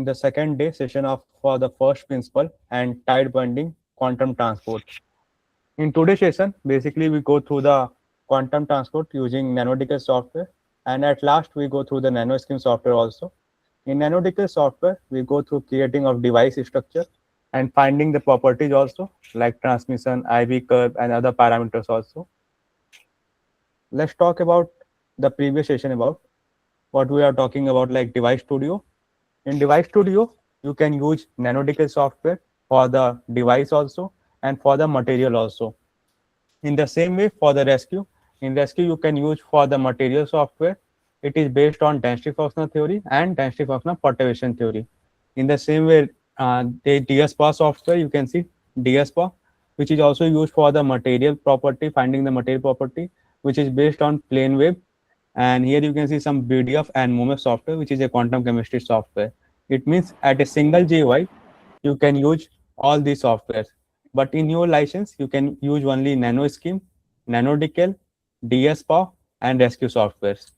in the second day session of for the first principle and tight binding quantum transport. In today's session, basically we go through the quantum transport using NanoDCAL software, and at last we go through the NanoSKIM software also. In NanoDCAL software, we go through creating of device structure and finding the properties also like transmission, IV curve, and other parameters also. Let's talk about the previous session about what we are talking about like device studio. In device studio, you can use NanoDCAL software for the device also and for the material also. In the same way for the rescue, in rescue you can use for the material software. It is based on density functional theory and density functional perturbation theory. In the same way, the DSPA software, you can see DSPA, which is also used for the material property, finding the material property, which is based on plane wave. And here you can see some BDF and MOMEF software, which is a quantum chemistry software. It means at a single GUI, you can use all these softwares. But in your license, you can use only NanoSKIM, NanoDCAL, DSPA, and rescue softwares.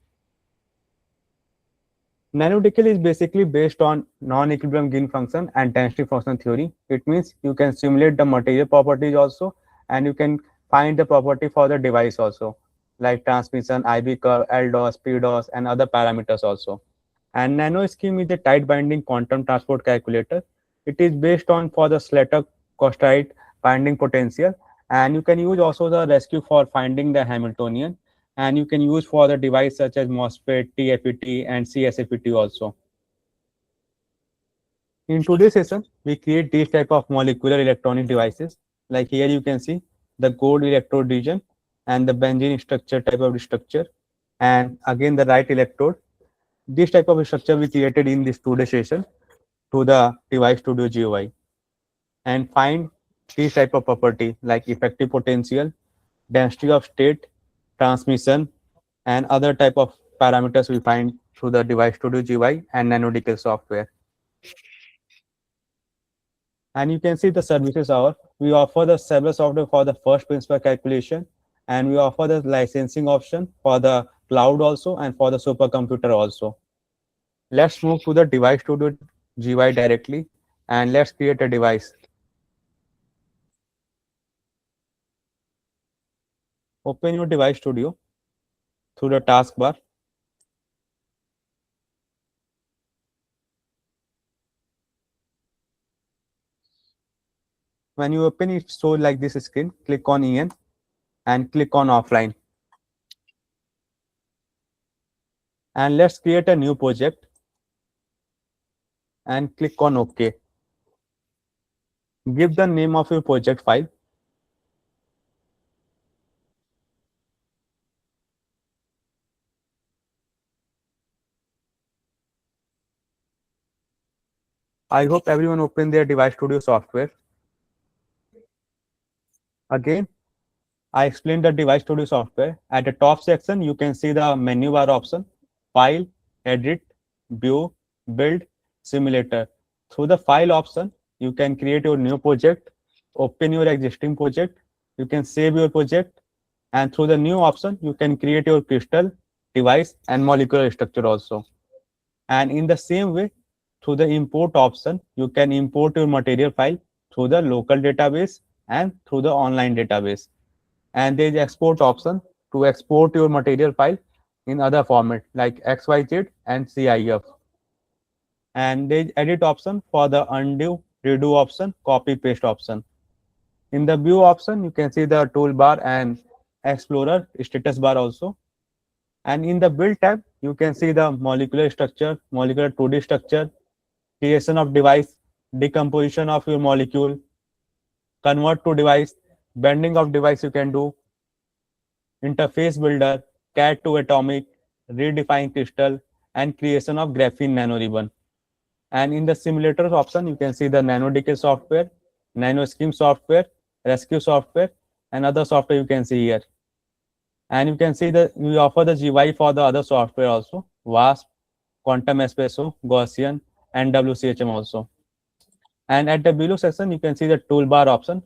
NanoDCAL is basically based on non-equilibrium gain function and density function theory. It means you can simulate the material properties also, and you can find the property for the device also, like transmission, IV curve, LDOS, PDOS, and other parameters also. And NanoSKIM is a tight binding quantum transport calculator. It is based on for the Slater-Kosterlite binding potential, and you can use also the rescue for finding the Hamiltonian, and you can use for the device such as MOSFET, TFET, and CSFET also. In today's session, we create these type of molecular electronic devices. Like here you can see the gold electrode region and the benzene structure type of structure, and again the right electrode. This type of structure we created in this today's session to the device studio GUI, and find these type of property like effective potential, density of state, transmission, and other type of parameters we find through the device studio GUI and NanoDCAL software. And you can see the services are, we offer the several software for the first principle calculation, and we offer the licensing option for the cloud also and for the supercomputer also. Let's move to the device studio GUI directly, and let's create a device. Open your device studio through the taskbar. When you open it, so like this screen, click on EN and click on offline. And let's create a new project and click on OK. Give the name of your project file. I hope everyone opened their device studio software. Again, I explained the device studio software. At the top section, you can see the menu bar option, file, edit, view, build, simulator. Through the file option, you can create your new project, open your existing project, you can save your project, and through the new option, you can create your crystal, device, and molecular structure also. And in the same way, through the import option, you can import your material file through the local database and through the online database. And there is export option to export your material file in other format like XYZ and CIF. And there is edit option for the undo, redo option, copy paste option. In the view option, you can see the toolbar and explorer status bar also. And in the build tab, you can see the molecular structure, molecular 2D structure, creation of device, decomposition of your molecule, convert to device, bending of device you can do, interface builder, CAD to atomic, redefine crystal, and creation of graphene nanoribbon. And in the simulators option, you can see the NanoDCAL software, NanoSKIM software, rescue software, and other software you can see here. And you can see that we offer the GUI for the other software also, WASP, Quantum Espresso, Gaussian, and WCHM also. And at the below section, you can see the toolbar option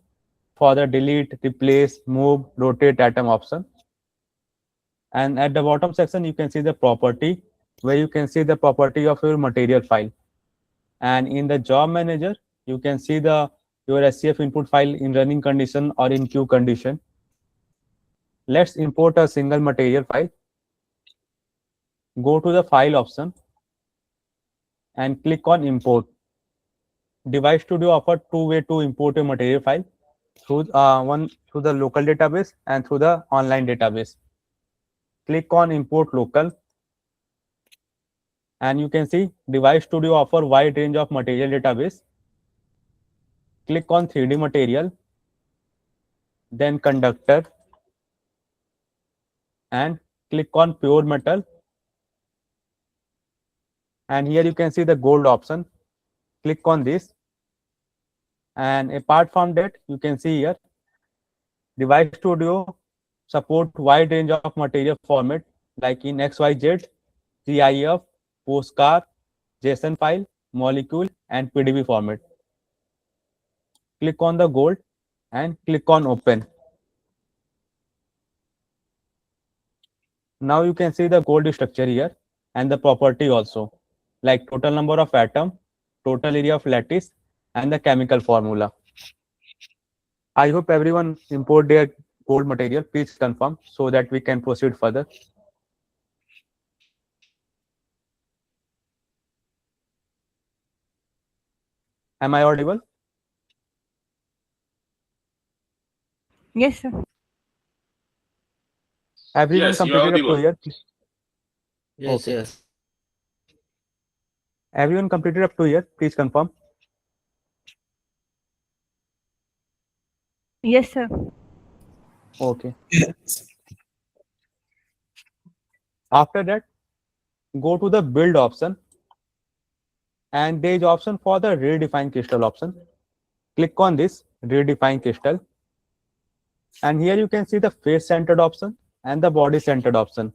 for the delete, replace, move, rotate atom option. And at the bottom section, you can see the property, where you can see the property of your material file. And in the job manager, you can see the your SCF input file in running condition or in queue condition. Let's import a single material file. Go to the file option and click on import. Device Studio offers two ways to import a material file, through one through the local database and through the online database. Click on import local, and you can see Device Studio offer wide range of material database. Click on 3D material, then conductor, and click on pure metal. And here you can see the gold option. Click on this, and apart from that, you can see here Device Studio support wide range of material format like in XYZ, GIF, postcard, JSON file, molecule, and PDB format. Click on the gold and click on open. Now you can see the gold structure here and the property also, like total number of atom, total area of lattice, and the chemical formula. I hope everyone import their gold material. Please confirm so that we can proceed further. Am I audible? Yes, sir. Everyone Yes, you're completed up to audible. here? Yes, Okay. yes. Everyone completed up to here? Please confirm. Yes, sir. Okay. Yes. After that, go to the build option, and there is option for the redefine crystal option. Click on this redefine crystal, and here you can see the face centered option and the body centered option.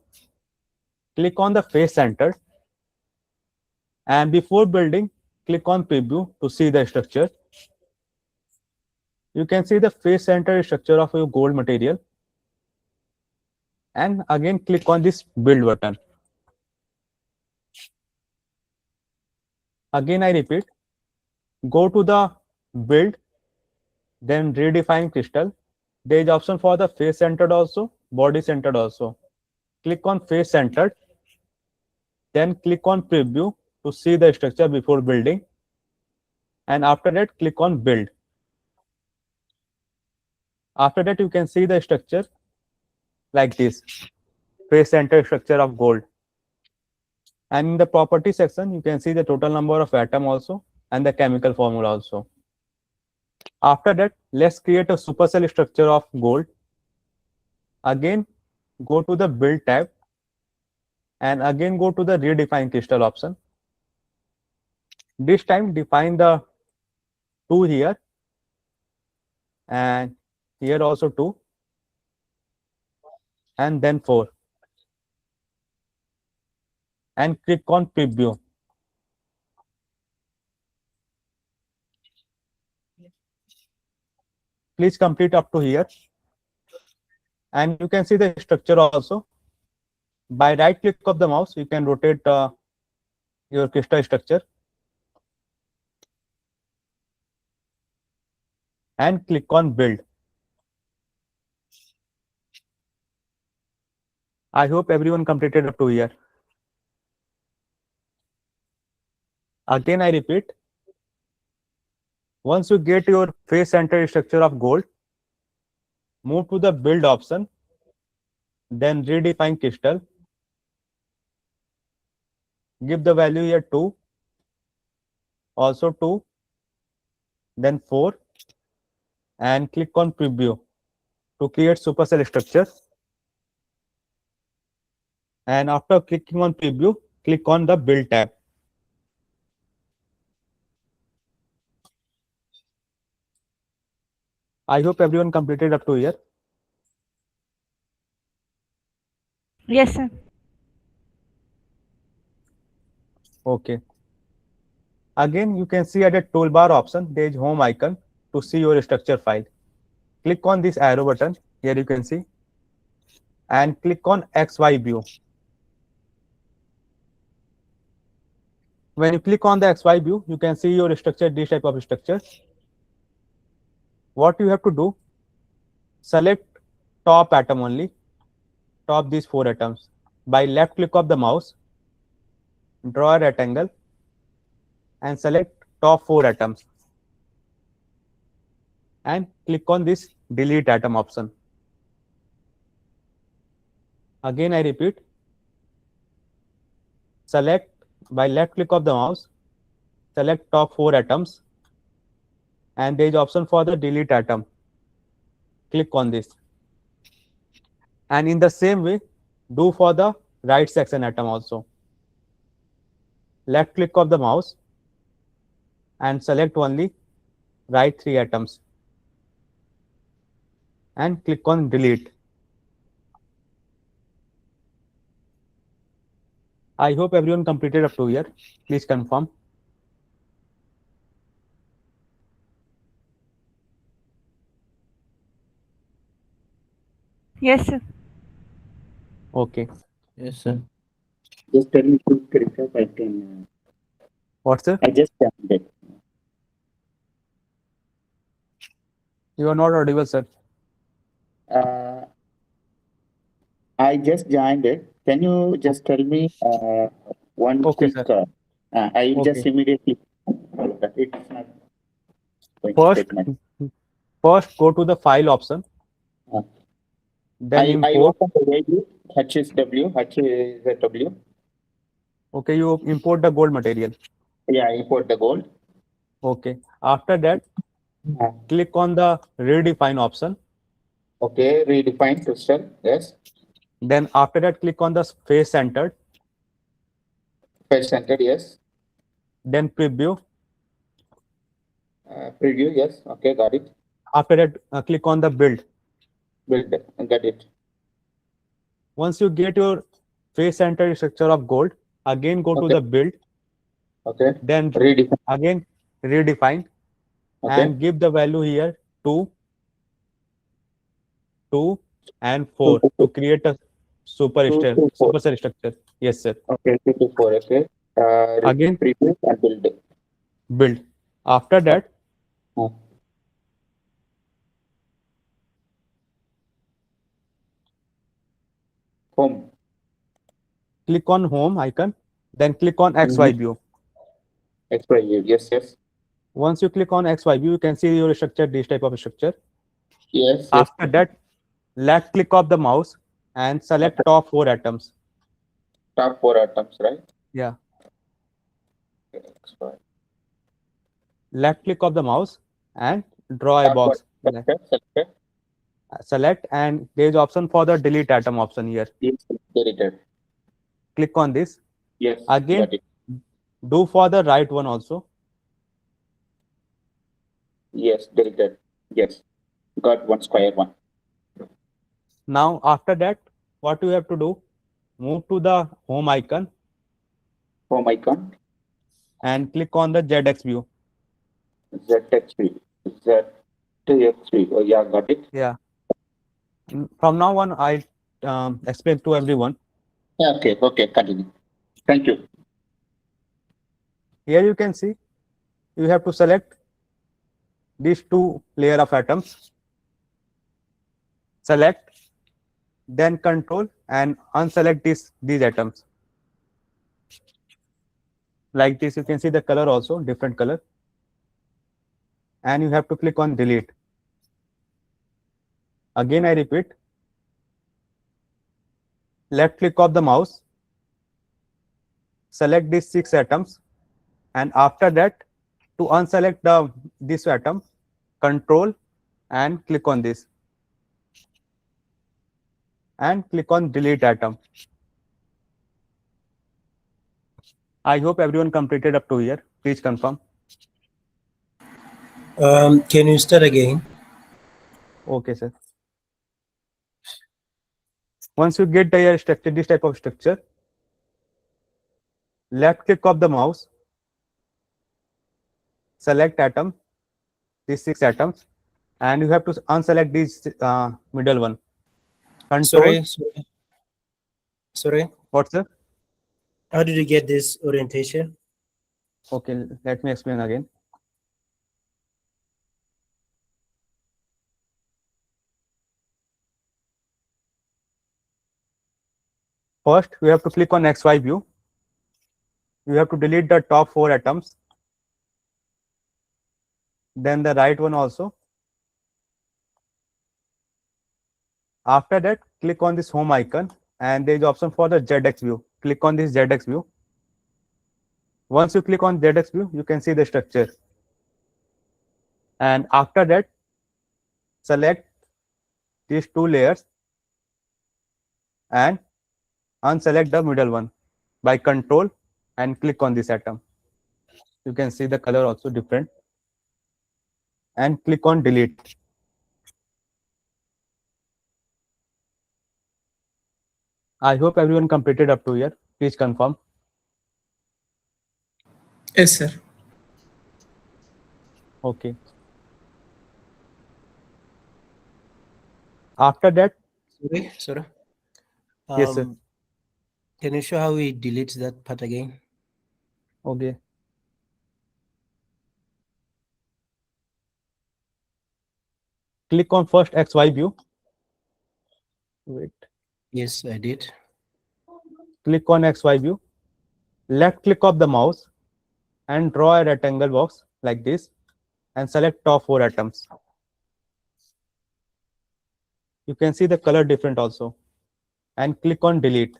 Click on the face centered, and before building, click on preview to see the structure. You can see the face centered structure of your gold material, and again click on this build button. Again I repeat, go to the build, then redefine crystal. There is option for the face centered also, body centered also. Click on face centered, then click on preview to see the structure before building, and after that click on build. After that you can see the structure like this, face centered structure of gold. And in the property section you can see the total number of atom also and the chemical formula also. After that, let's create a supercell structure of gold. Again, go to the build tab, and again go to the redefine crystal option. This time define the 2 here, and here also 2, and then 4, and click on preview. Please complete up to here, and you can see the structure also. By right click of the mouse, you can rotate your crystal structure and click on build. I hope everyone completed up to here. Again, I repeat, once you get your face center structure of gold, move to the build option, then redefine crystal. Give the value here 2, also 2, then 4, and click on preview to create supercell structure. And after clicking on preview, click on the build tab. I hope everyone completed up to here. Yes, sir. Okay. Again, you can see at the toolbar option, there is home icon to see your structure file. Click on this arrow button, here you can see, and click on XY view. When you click on the XY view, you can see your structure, this type of structure. What you have to do, select top atom only, top these 4 atoms. By left click of the mouse, draw a rectangle and select top 4 atoms and click on this delete atom option. Again, I repeat, select by left click of the mouse, select top 4 atoms and there is option for the delete atom. Click on this. And in the same way, do for the right section atom also. Left click of the mouse and select only right 3 atoms and click on delete. I hope everyone completed up to here. Please confirm. Yes, sir. Okay. Yes, sir. Just tell me quick recap. I can. What's it? I just found it. You are not audible, sir. Uh, I just joined it. Can you just tell me one Okay, quick? sir. I will just Okay. immediately. It's not going to First, take much. first go to the file option, Uh, then I import. open the value HSW. Okay, you import the gold material. Yeah, I import the gold. Okay. After that, click on the redefine option. Okay, redefine crystal. Yes. Then after that, click on the face centered. Face centered. Yes. Then preview. Preview. Yes. Okay, got it. After that, click on the build. Build. Got it. Once you get your face centered structure of gold, again go to Okay. the build. Okay. Then Redefine. again redefine Okay. and give the value here 2, 2 and 4 Two, to create a two, two, four. supercell structure. Yes, sir. Okay, 2 to 4. Okay. Again Preview and build. build. After that, Uh, Home. click on home icon. Then click on XY view. XY view. Yes, yes. Once you click on XY view, you can see your structure, this type of structure. Yes, yes. After that, left click of the mouse and select top 4 atoms. Top 4 atoms, right? Yeah. XY. Left click of the mouse and draw a Top box. four. Selected. Select and there is option for the delete atom option here. Yes, deleted. Click on this. Yes, Again, got it. do for the right one also. Yes, deleted. Yes. Got one square one. Now, after that, what you have to do, move to the home icon Home icon. and click on the ZX view. ZX3. ZX3. Oh, yeah, got it. Yeah. From now on, I explain to everyone. Yeah, okay, okay, continue. Thank you. Here you can see, you have to select these 2 layer of atoms. Select, then control and unselect these atoms. Like this, you can see the color also, different color. And you have to click on delete. Again, I repeat, left click of the mouse, select these 6 atoms, and after that, to unselect this atom, control and click on this and click on delete atom. I hope everyone completed up to here. Please confirm. Can you start again? Okay, sir. Once you get the structure, this type of structure, left click of the mouse, select atom, these 6 atoms, and you have to unselect this middle one. Control. Sorry. What's the? How did you get this orientation? Okay, let me explain again. First, we have to click on XY view. You have to delete the top 4 atoms. Then the right one also. After that, click on this home icon and there is option for the ZX view. Click on this ZX view. Once you click on ZX view, you can see the structure. And after that, select these 2 layers and unselect the middle one by control and click on this atom. You can see the color also different. And click on delete. I hope everyone completed up to here. Please confirm. Yes, sir. Okay. After that, Sorry. yes, sir. Can you show how we delete that part again? Okay. Click on first XY view. Wait. Yes, I did. Click on XY view. Left click of the mouse and draw a rectangle box like this and select top 4 atoms. You can see the color different also. And click on delete.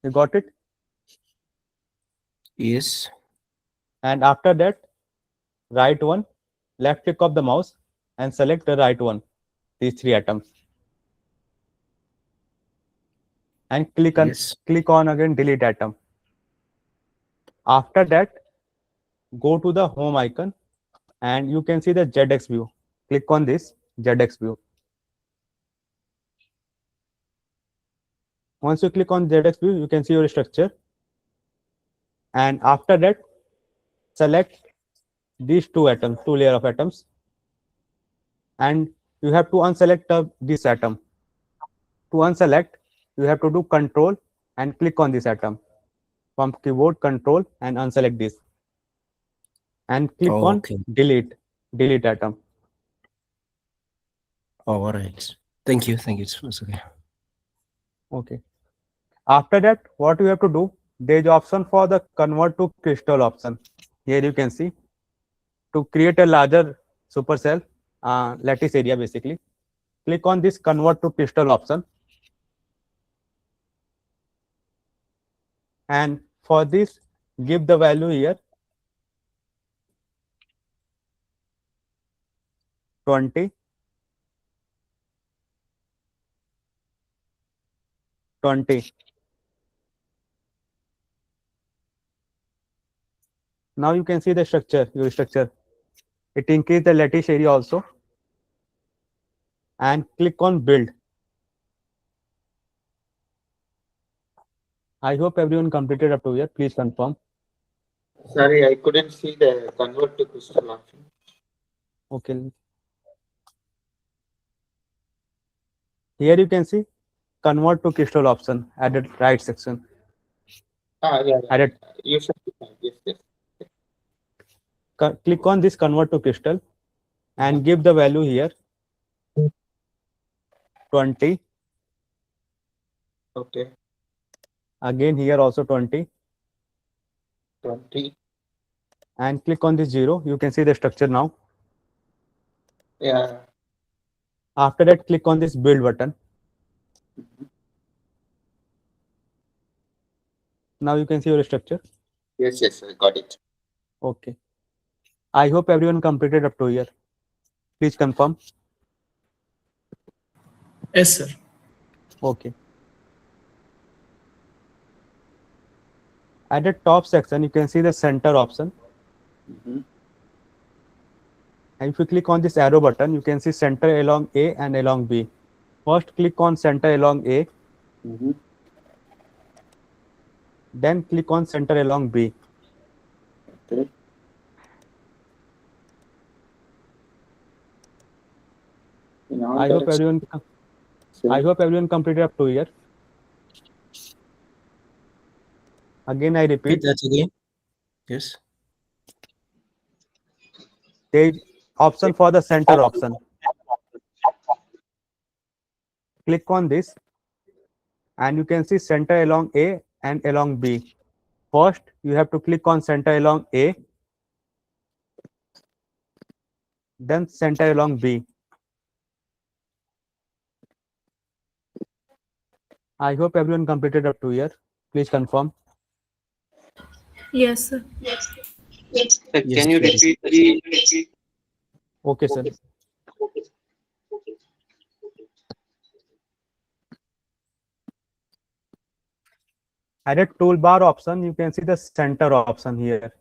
You got it? Yes. And after that, right one, left click of the mouse and select the right one, these 3 atoms. And click on again delete atom. After that, go to the home icon and you can see the ZX view. Click on this ZX view. Once you click on ZX view, you can see your structure. And after that, select these 2 atoms, 2 layer of atoms. And you have to unselect this atom. To unselect, you have to do control and click on this atom. From keyboard, control and unselect this. And click on delete atom. All right. Thank you. It's okay. Okay. After that, what you have to do, there is option for the convert to crystal option. Here you can see to create a larger supercell lattice area basically. Click on this convert to crystal option. And for this, give the value here 20, 20. Now you can see the structure, your structure. It increase the lattice area also. And click on build. I hope everyone completed up to here. Please confirm. Sorry, I couldn't see the convert to crystal option. Okay. Here you can see convert to crystal option at the right section. Yeah. Added. You should be fine. Yes. Click on this convert to crystal and give the value here 20. Okay. Again here also 20. 20. And click on this 0. You can see the structure now. Yeah. After that, click on this build button. Now you can see your structure. Yes, I got it. Okay. I hope everyone completed up to here. Please confirm. Yes, sir. Okay. At the top section, you can see the center option. And if you click on this arrow button, you can see center along A and along B. First, click on center along A. Then click on center along B. Okay. I hope everyone completed up to here. Again, I Repeat repeat, that again. Yes. there is option for the center option. Click on this and you can see center along A and along B. First, you have to click on center along A, then center along B. I hope everyone completed up to here. Please confirm. Yes, sir. Sir, Yes, can you sir. repeat the Okay, sir. At the toolbar option, you can see the center option here.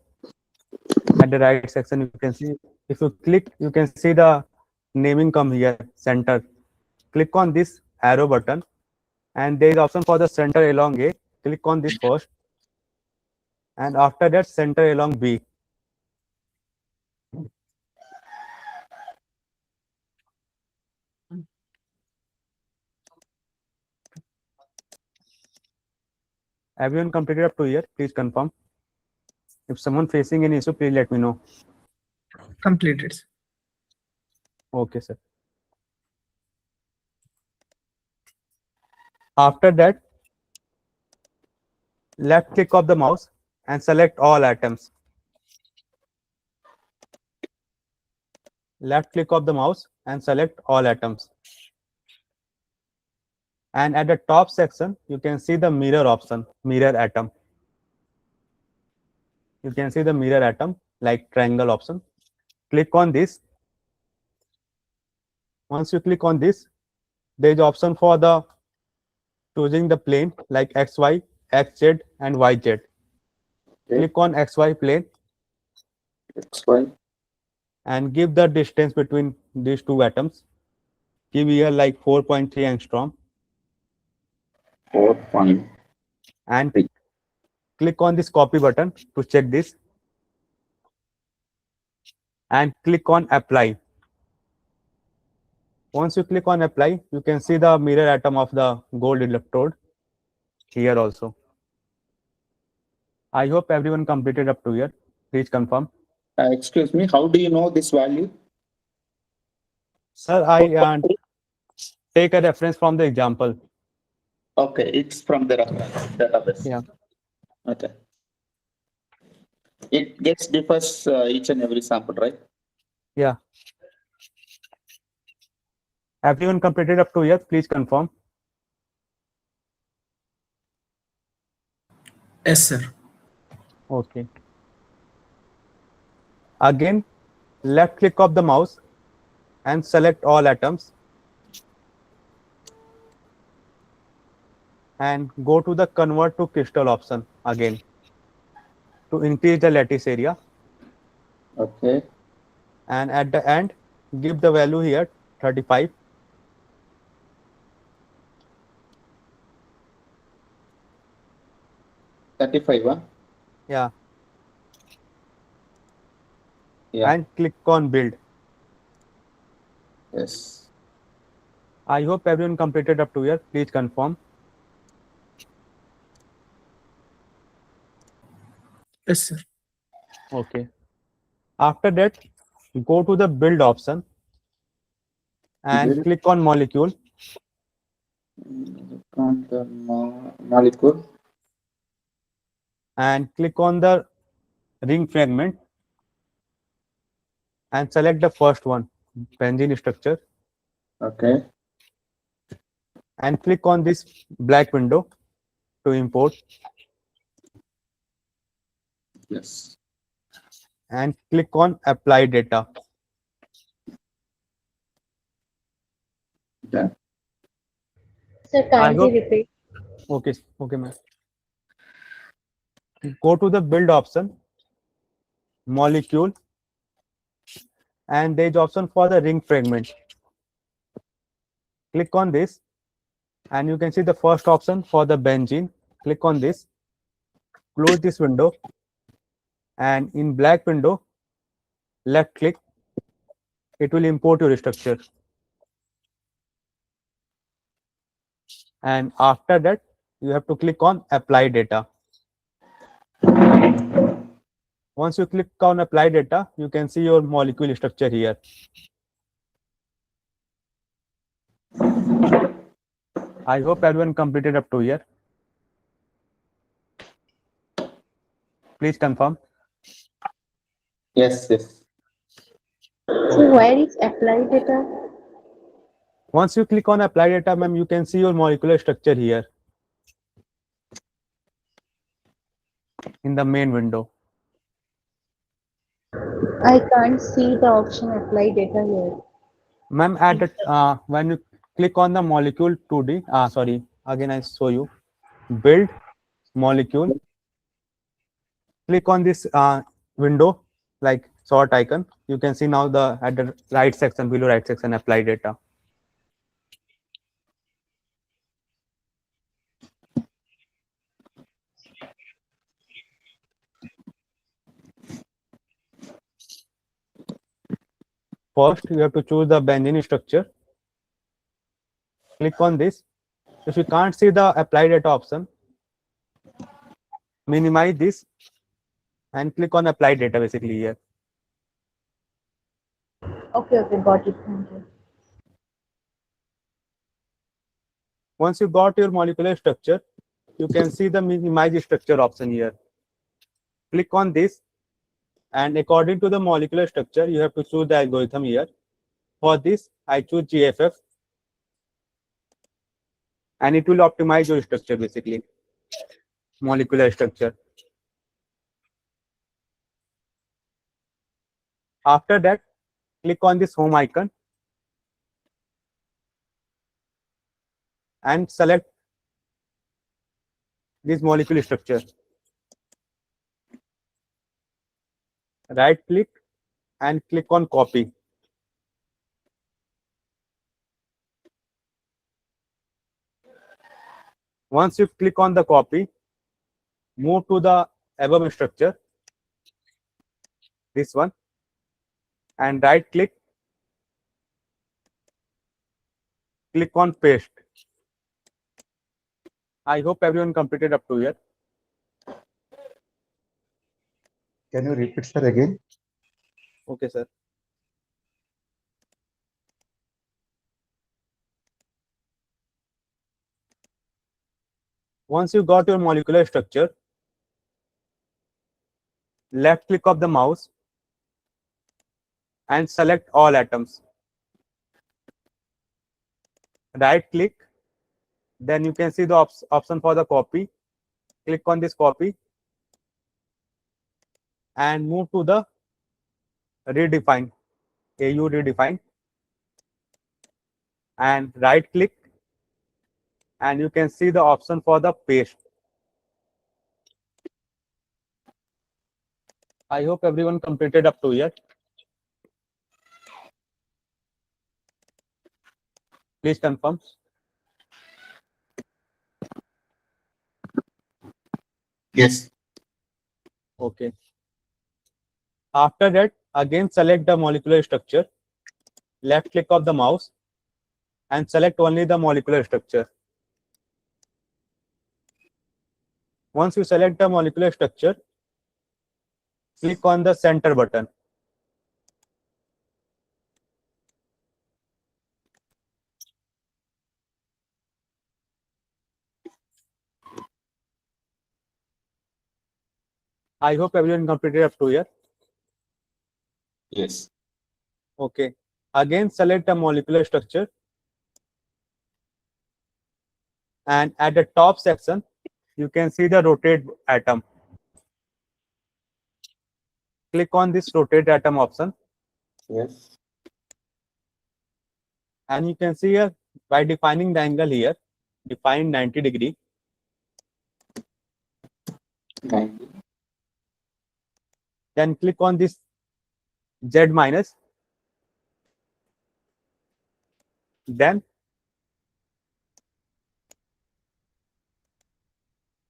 At the right section, you can see, if you click, you can see the naming come here, center. Click on this arrow button and there is option for the center along A. Click on this first and after that center along B. Everyone completed up to here, please confirm. If someone facing any issue, please let me know. Completed. Okay, sir. After that, left click of the mouse and select all atoms. Left click of the mouse and select all atoms. And at the top section, you can see the mirror option, mirror atom. You can see the mirror atom like triangle option. Click on this. Once you click on this, there is option for the choosing the plane like XY, XZ and YZ. Okay. Click on XY plane XY. and give the distance between these two atoms. Give here like 4.3 angstrom 4.3. and click on this copy button to check this and click on apply. Once you click on apply, you can see the mirror atom of the gold electrode here also. I hope everyone completed up to here. Please confirm. Excuse me, how do you know this value? Sir, I take a reference from the example. Okay, it's from the database. Yeah. Okay. It gets differs each and every sample, right? Yeah. Everyone completed up to here. Please confirm. Yes, sir. Okay. Again, left click of the mouse and select all atoms and go to the convert to crystal option again to increase the lattice area. Okay. And at the end, give the value here 35. Huh? Yeah. Yeah. And click on build. Yes. I hope everyone completed up to here. Please confirm. Yes, sir. Okay. After that, go to the build option and Build. click on molecule On the molecule. and click on the ring fragment and select the first one, benzene structure, Okay. and click on this black window to import Yes. and click on apply data. Done. Sir, I kindly hope- repeat. Okay, okay, ma'am. Go to the build option, molecule, and there is option for the ring fragment. Click on this and you can see the first option for the benzene. Click on this, close this window, and in black window, left click, it will import your structure. And after that, you have to click on apply data. Once you click on apply data, you can see your molecule structure here. I hope everyone completed up to here. Please confirm. Yes, yes. So where is applied data? Once you click on apply data, ma'am, you can see your molecular structure here in the main window. I can't see the option applied data here. Ma'am, at the, when you click on the molecule 2D, sorry, again I show you, build molecule, click on this window like sort icon. You can see now the at the right section, below right section, apply data. First, you have to choose the benzene structure. Click on this. If you can't see the apply data option, minimize this and click on apply data basically here. Okay, got it. Thank you. Once you got your molecular structure, you can see the minimize structure option here. Click on this, and according to the molecular structure, you have to choose the algorithm here. For this, I choose GFF, and it will optimize your structure basically, molecular structure. After that, click on this home icon and select this molecular structure. Right click and click on copy. Once you click on the copy, move to the above structure, this one, and right click, click on paste. I hope everyone completed up to here. Can you repeat, sir, again? Okay, sir. Once you got your molecular structure, left click of the mouse and select all atoms. Right click, then you can see the option for the copy. Click on this copy and move to the redefine, AU redefine, and right click, and you can see the option for the paste. I hope everyone completed up to here. Please confirm. Yes. Okay. After that, again select the molecular structure, left click of the mouse, and select only the molecular structure. Once you select the molecular structure, click on the center button. I hope everyone completed up to here. Yes. Okay. Again, select the molecular structure. And at the top section, you can see the rotate atom. Click on this rotate atom option. Yes. And you can see here, by defining the angle here, define 90 degree. 90. Then click on this Z minus. Then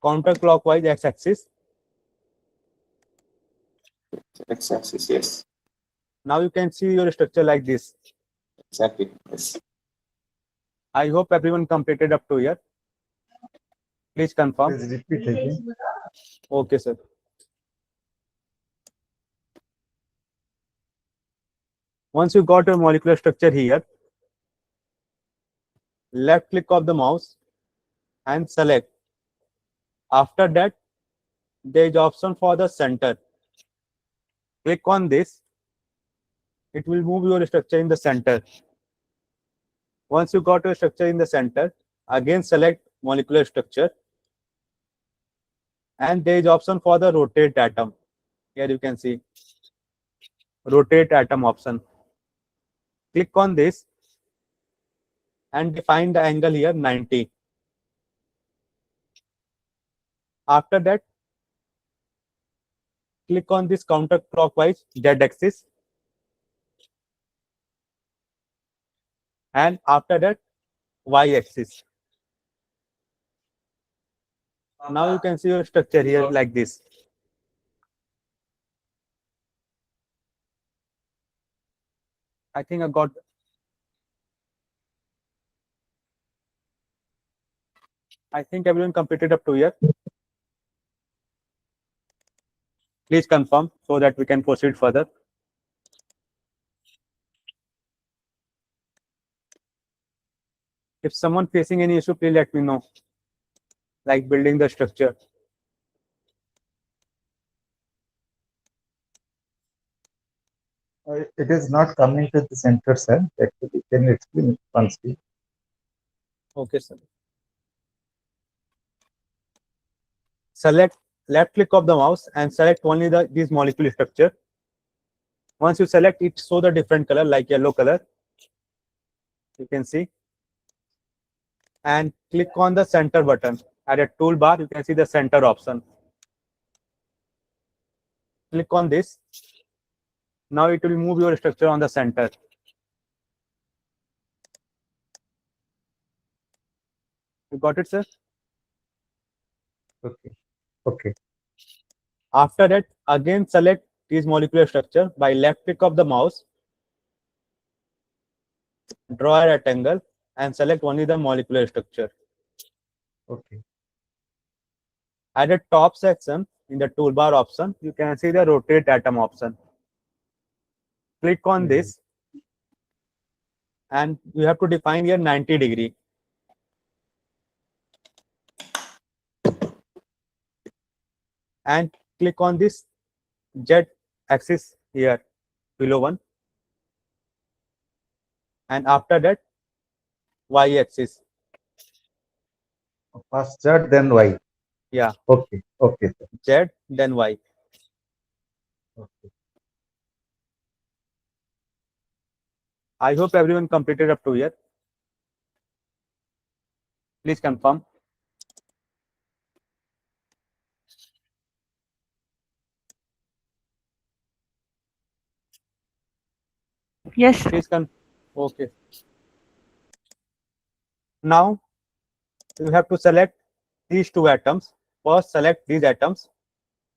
counterclockwise x-axis. X-axis, yes. Now you can see your structure like this. Exactly. Yes. I hope everyone completed up to here. Please confirm. Please repeat again. Okay, sir. Once you got your molecular structure here, left click of the mouse and select. After that, there is option for the center. Click on this. It will move your structure in the center. Once you got your structure in the center, again select molecular structure. And there is option for the rotate atom. Here you can see rotate atom option. Click on this and define the angle here 90. After that, click on this counterclockwise z-axis, and after that y-axis. Now you can see your structure here like this. I think everyone completed up to here. Please confirm so that we can proceed further. If someone facing any issue, please let me know. Like building the structure. It is not coming to the center, sir. Actually, can you explain it once, please? Okay, sir. Select left click of the mouse and select only this molecule structure. Once you select it, show the different color like yellow color. You can see. And click on the center button. At a toolbar, you can see the center option. Click on this. Now it will move your structure on the center. You got it, sir? Okay. Okay. After that, again select this molecular structure by left click of the mouse. Draw a rectangle and select only the molecular structure. Okay. At the top section in the toolbar option, you can see the rotate atom option. Click on this and you have to define here 90 degree. And click on this Z axis here below one. And after that, Y axis. First Z, then Y. Yeah. Okay. Okay, sir. Z, then Y. Okay. I hope everyone completed up to here. Please confirm. Yes, sir. Please confirm. Okay. Now you have to select these two atoms. First, select these atoms,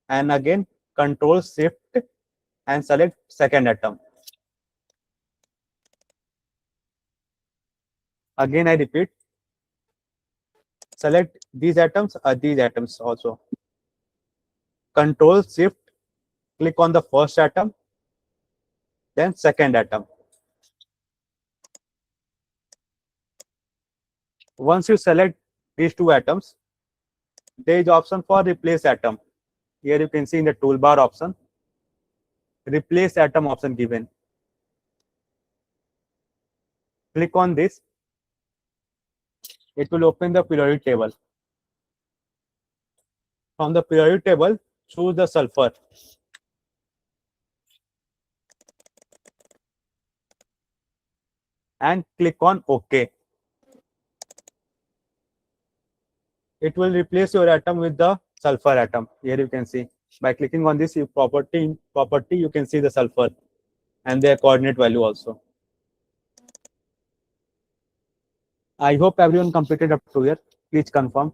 and again Control Shift and select second atom. Again, I repeat. Select these atoms or these atoms also. Control Shift, click on the first atom, then second atom. Once you select these two atoms, there is option for replace atom. Here you can see in the toolbar option, replace atom option given. Click on this. It will open the periodic table. From the periodic table, choose the sulfur. And click on OK. It will replace your atom with the sulfur atom. Here you can see. By clicking on this property, you can see the sulfur and their coordinate value also. I hope everyone completed up to here. Please confirm.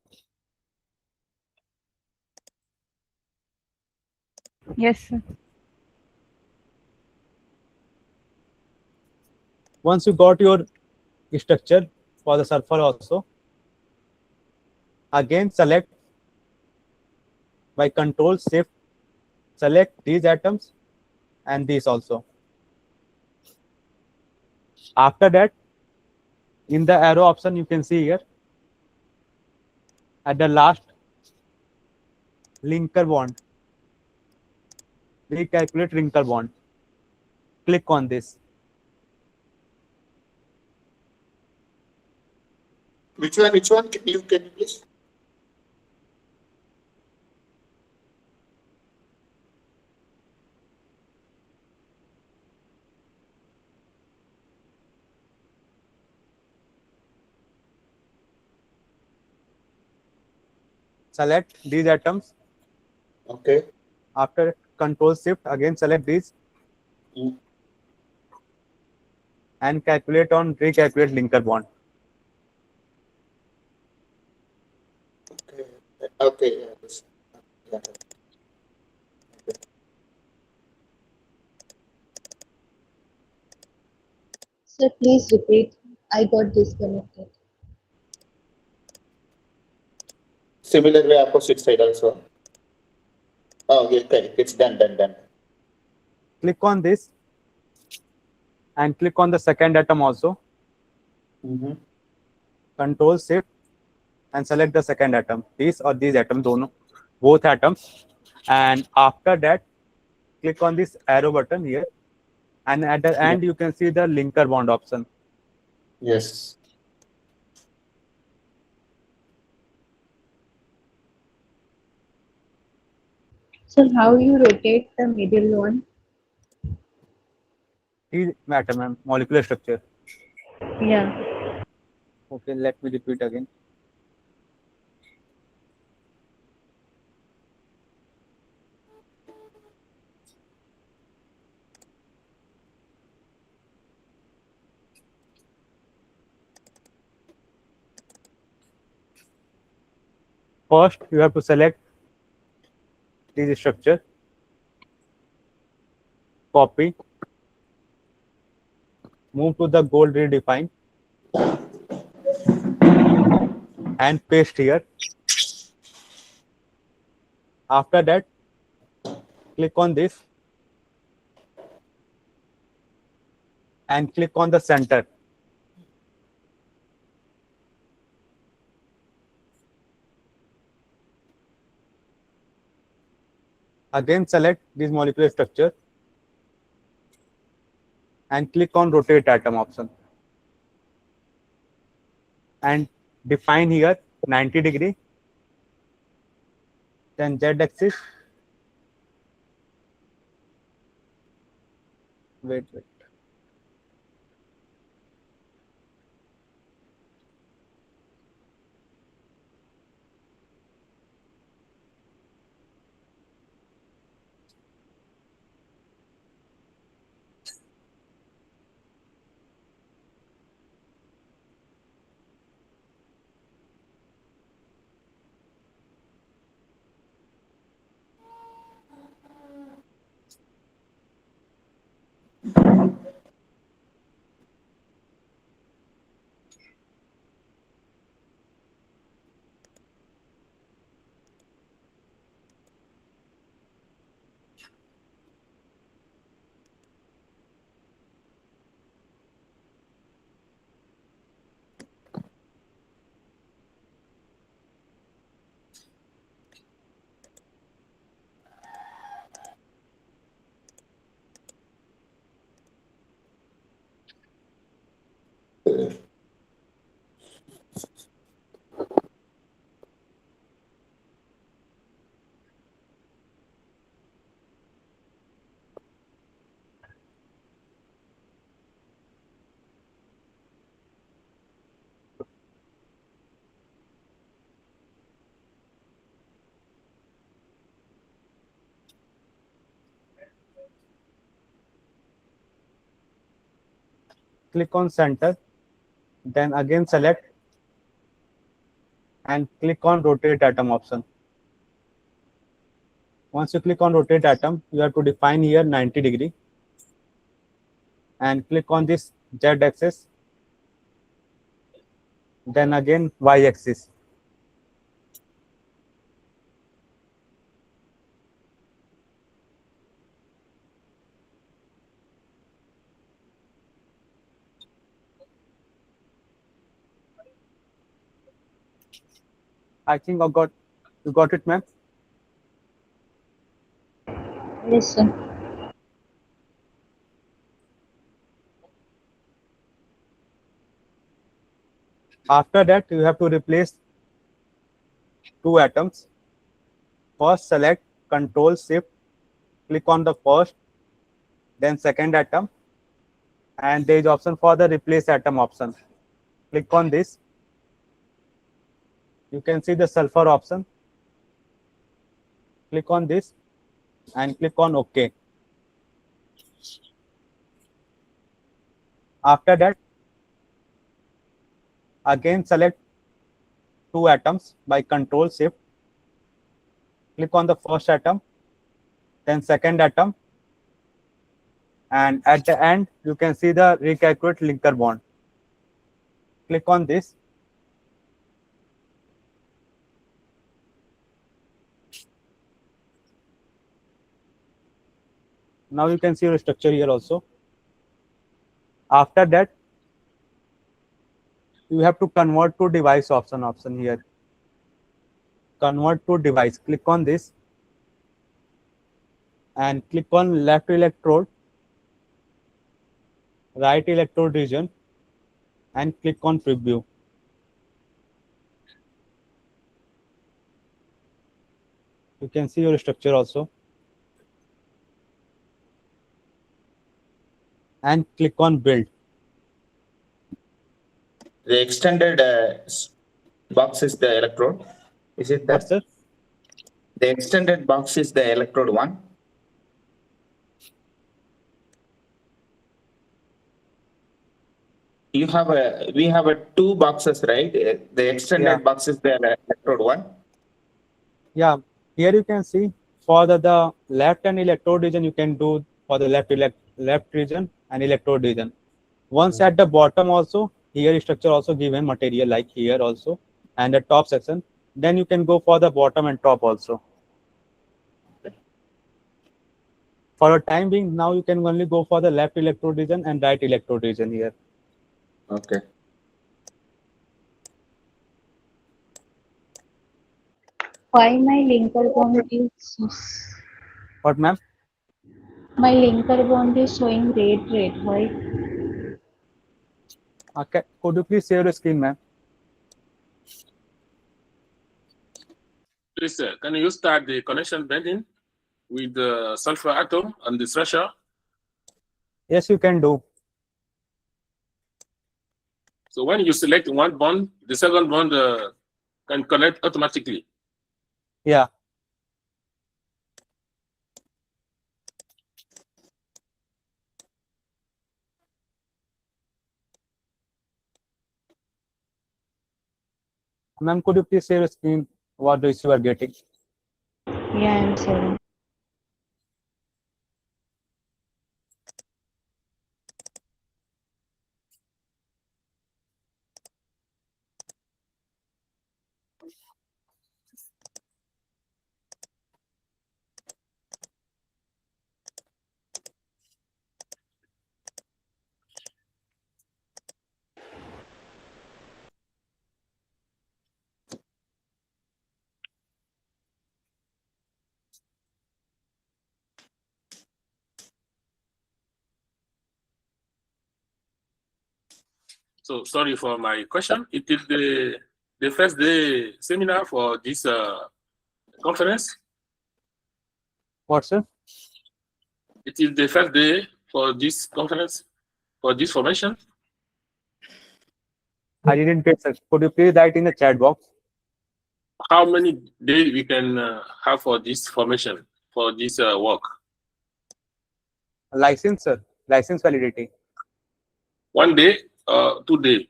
Yes, sir. Once you got your structure for the sulfur also, again select by Control Shift, select these atoms and these also. After that, in the arrow option, you can see here at the last linker bond, recalculate linker bond. Click on this. Which one? Which one? Can you please? Select these atoms. Okay. After Control Shift, again select these Mm. and recalculate linker bond. Okay. Okay. Yes. Yeah. Sir, please repeat. I got disconnected. Similar way, opposite side also. Oh, yeah, okay. It's done. Click on this and click on the second atom also. Mm-hmm. Control Shift and select the second atom. These atoms, both atoms. And after that, click on this arrow button here. And at the end, you can see the linker bond option. Yes. Sir, how you rotate the middle one? These atom molecular structure. Yeah. Okay, let me repeat again. First, you have to select this structure, copy, move to the gold redefine, and paste here. After that, click on this and click on the center. Again, select this molecular structure and click on rotate atom option. And define here 90°, then Z axis. Wait. Click on center, then again select and click on rotate atom option. Once you click on rotate atom, you have to define here 90° and click on this Z axis, then again Y axis. I think you got it, ma'am. Yes, sir. After that, you have to replace two atoms. First, select Control Shift, click on the first, then second atom, and there is option for the replace atom option. Click on this. You can see the sulfur option. Click on this and click on OK. After that, again select two atoms by Control Shift. Click on the first atom, then second atom, and at the end you can see the recalculate linker bond. Click on this. Now you can see your structure here also. After that, you have to convert to device option here. Convert to device. Click on this and click on left electrode, right electrode region, and click on preview. You can see your structure also. And click on build. The extended box is the electrode. Is it What, that? sir? The extended box is the electrode one. We have two boxes, right? The extended box is the electrode one. Yeah, here you can see for the left and electrode region, you can do for the left region and electrode region. Once at the bottom also, here structure also given material like here also, and the top section. Then you can go for the bottom and top also. For the time being, now you can only go for the left electrode region and right electrode region here. Okay. Why my linker bond is What, ma'am? my linker bond is showing red? Why? Okay, could you please share your screen, ma'am? Please, can you start the connection bending with the sulfur atom and the structure? Yes, you can do. So when you select one bond, the second bond can connect automatically. Yeah. Ma'am, could you please share your screen? What issue you are getting? Yeah, I'm sorry. So sorry for my question. It is the first day seminar for this conference. What, sir? It is the first day for this conference, for this formation. I didn't get, sir. Could you please write in the chat box? How many days we can have for this formation, for this work? License, sir. License validity. 1 day, 2 days?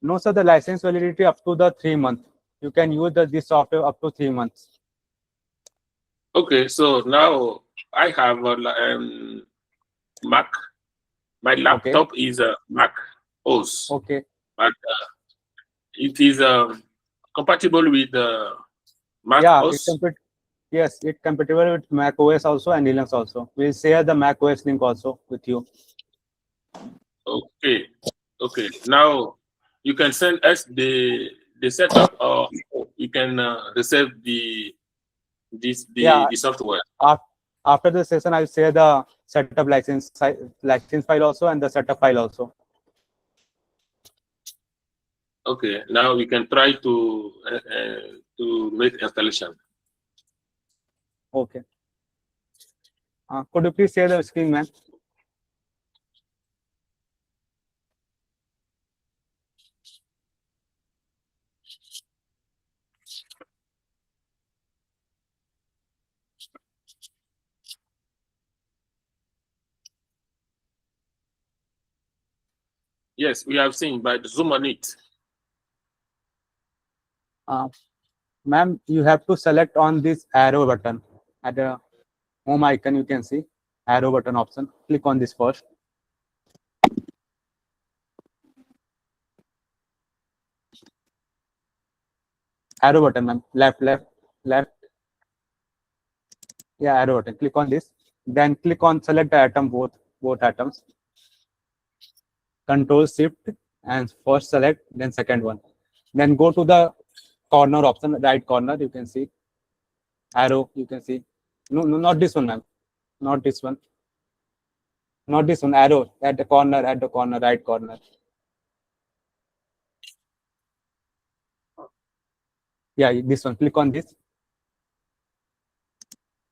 No, sir. The license validity up to the 3 months. You can use this software up to 3 months. Okay, so now I have a Mac. My laptop is a Mac OS. Okay. But it is compatible with Mac Yeah, OS. yes, it's compatible with Mac OS also and Linux also. We'll share the Mac OS link also with you. Okay. Now you can send us the the setup, or you can receive the Yeah. the software? After the session, I'll share the setup license file also and the setup file also. Okay, now we can try to make installation. Okay. Could you please share the screen, ma'am? Yes, we have seen, but zoom on it. Ma'am, you have to select on this arrow button at the home icon. You can see arrow button option. Click on this first. Arrow button, ma'am. Left. Yeah, arrow button. Click on this. Then click on select the atom, both atoms. Control Shift and first select, then second one. Then go to the corner option, right corner. You can see arrow. You can see no, not this one, ma'am. Not this one. Not this one. Arrow at the corner, right corner. Yeah, this one. Click on this.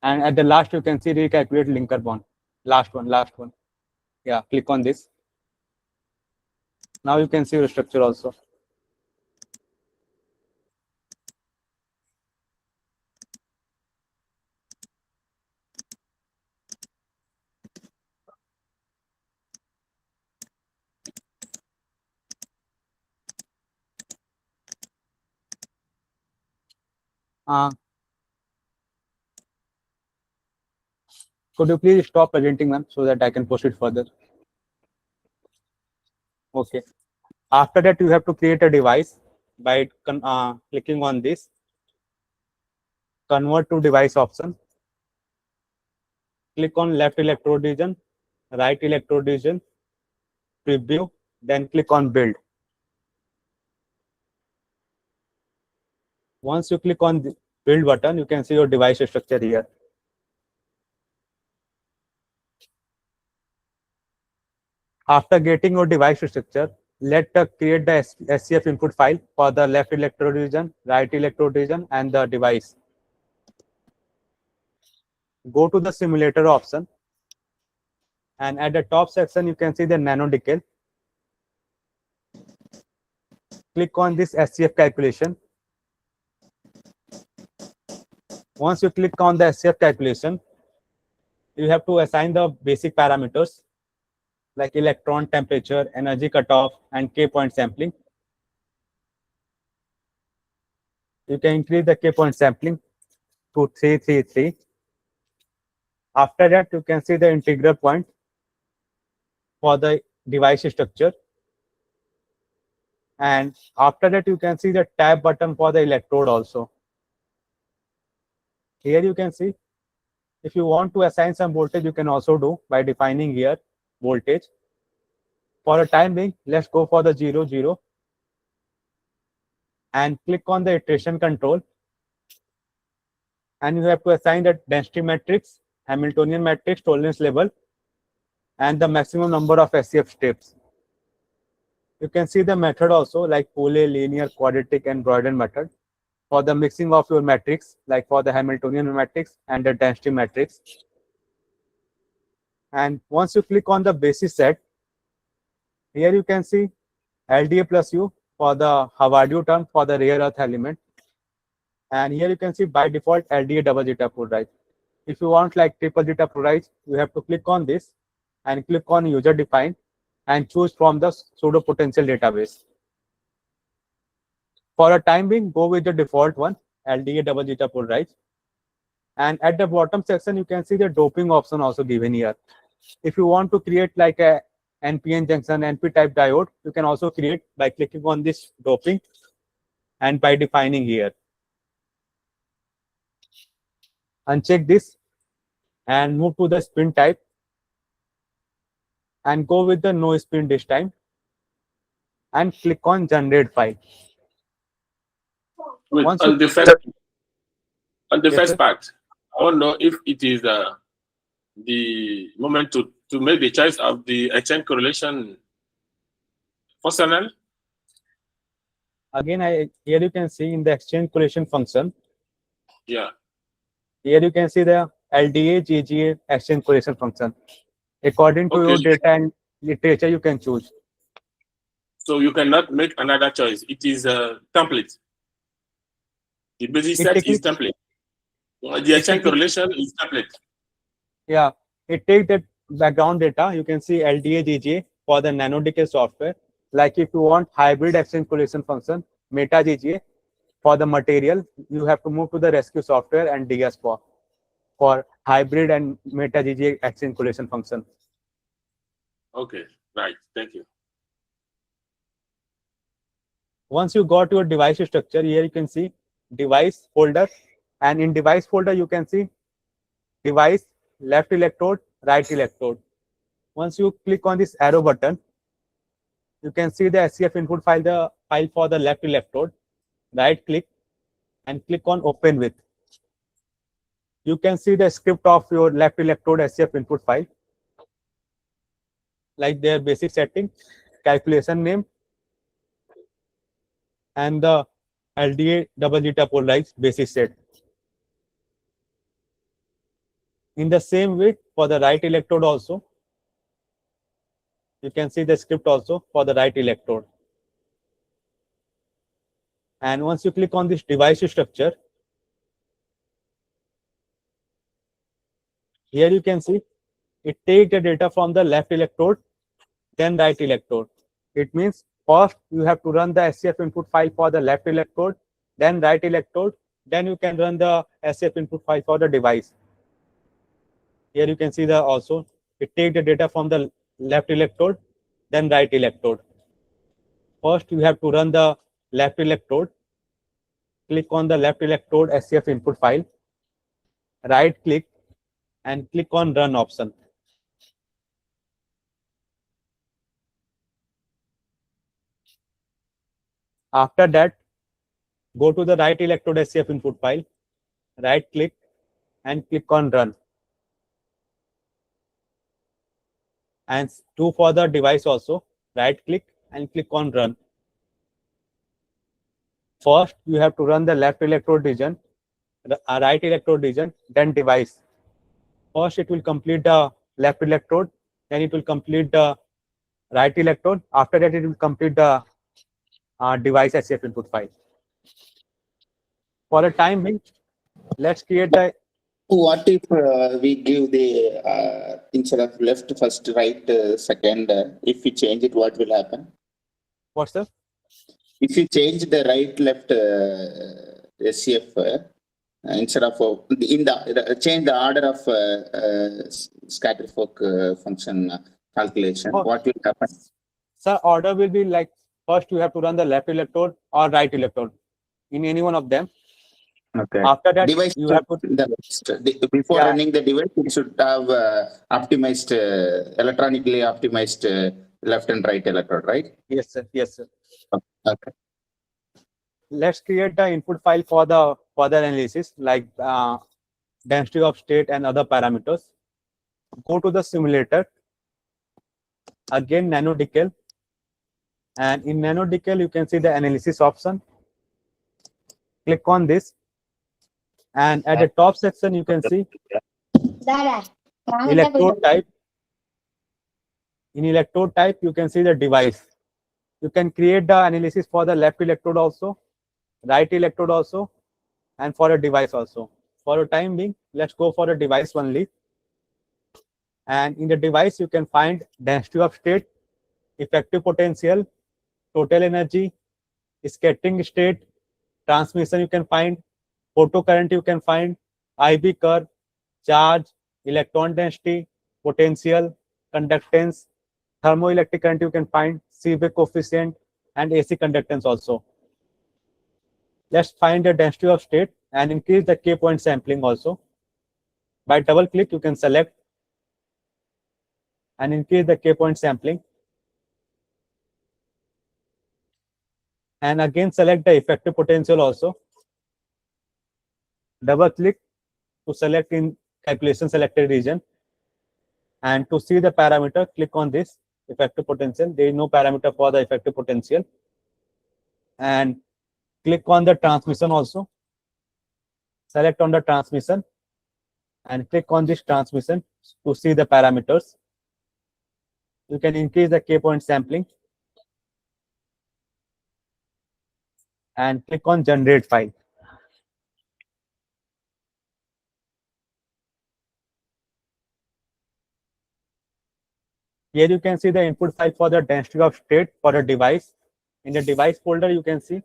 And at the last, you can see recalculate linker bond. Last one. Yeah, click on this. Now you can see your structure also. Could you please stop presenting, ma'am, so that I can proceed further? Okay. After that, you have to create a device by clicking on this. Convert to device option. Click on left electrode region, right electrode region, preview, then click on build. Once you click on the build button, you can see your device structure here. After getting your device structure, let's create the SCF input file for the left electrode region, right electrode region, and the device. Go to the simulator option, and at the top section, you can see the NanoDCAL. Click on this SCF calculation. Once you click on the SCF calculation, you have to assign the basic parameters like electron temperature, energy cutoff, and K point sampling. You can increase the K point sampling to 333. After that, you can see the integral point for the device structure. And after that, you can see the tab button for the electrode also. Here you can see, if you want to assign some voltage, you can also do by defining here voltage. For the time being, let's go for the 0, 0. And click on the iteration control. And you have to assign the density matrix, Hamiltonian matrix, tolerance level, and the maximum number of SCF steps. You can see the method also like Pole, linear, quadratic, and Broyden method for the mixing of your matrix, like for the Hamiltonian matrix and the density matrix. And once you click on the basis set, here you can see LDA plus U for the Haward term for the rare earth element. And here you can see by default LDA double zeta polarized. If you want like triple zeta polarized, you have to click on this and click on user defined and choose from the pseudo potential database. For a time being, go with the default one, LDA double zeta polarized. And at the bottom section, you can see the doping option also given here. If you want to create like a NPN junction, NP type diode, you can also create by clicking on this doping and by defining here. Uncheck this and move to the spin type and go with the no spin this time and click on generate file. Wait, Once on you the first Yes, sir. part, I want to know if it is the moment to make the choice of the exchange correlation functional. Again, here you can see in the exchange correlation function. Yeah. Here you can see the LDA GGA exchange correlation function. According to your Okay. data and literature, you can choose. So you cannot make another choice. It is a template. The basic It set is technically, template. The exchange correlation is template. yeah, it takes that background data. You can see LDA GGA for the NanoDCAL software. Like if you want hybrid exchange correlation function, Meta GGA for the material, you have to move to the rescue software and DS for hybrid and Meta GGA exchange correlation function. Okay, right. Thank you. Once you got your device structure, here you can see device folder, and in device folder you can see device, left electrode, right electrode. Once you click on this arrow button, you can see the SCF input file, the file for the left electrode. Right click and click on open with. You can see the script of your left electrode SCF input file, like their basic setting, calculation name, and the LDA double zeta polarized basic set. In the same way, for the right electrode also, you can see the script also for the right electrode. And once you click on this device structure, here you can see it takes the data from the left electrode, then right electrode. It means first you have to run the SCF input file for the left electrode, then right electrode, then you can run the SCF input file for the device. Here you can see the also it takes the data from the left electrode, then right electrode. First you have to run the left electrode. Click on the left electrode SCF input file, right click and click on run option. After that, go to the right electrode SCF input file, right click and click on run. And do for the device also, right click and click on run. First, you have to run the left electrode region, right electrode region, then device. First, it will complete the left electrode, then it will complete the right electrode. After that, it will complete the device SCF input file. For a time being, let's create the. What if we give the instead of left first, right second? If we change it, what will happen? What's the? If you change the right left SCF instead of in the change the order of scatter fork function calculation, what will happen? Sir, order will be like first you have to run the left electrode or right electrode in any one of them. Okay. After that, device you have to before running the device, it should have optimized electronically optimized left and right electrode, right? Yes, sir. Yes, sir. Okay. Let's create the input file for the further analysis like density of state and other parameters. Go to the simulator. Again, NanoDCAL. And in NanoDCAL, you can see the analysis option. Click on this. And at the top section, you can see electrode type. In electrode type, you can see the device. You can create the analysis for the left electrode also, right electrode also, and for a device also. For the time being, let's go for a device only. And in the device, you can find density of state, effective potential, total energy, scattering state, transmission you can find, photocurrent you can find, IB curve, charge, electron density, potential, conductance, thermoelectric current you can find, Seebeck coefficient, and AC conductance also. Let's find the density of state and increase the K point sampling also. By double click, you can select and increase the K point sampling. And again, select the effective potential also. Double click to select in calculation selected region, and to see the parameter, click on this effective potential. There is no parameter for the effective potential, and click on the transmission also. Select on the transmission and click on this transmission to see the parameters. You can increase the K-point sampling and click on generate file. Here you can see the input file for the density of state for a device. In the device folder, you can see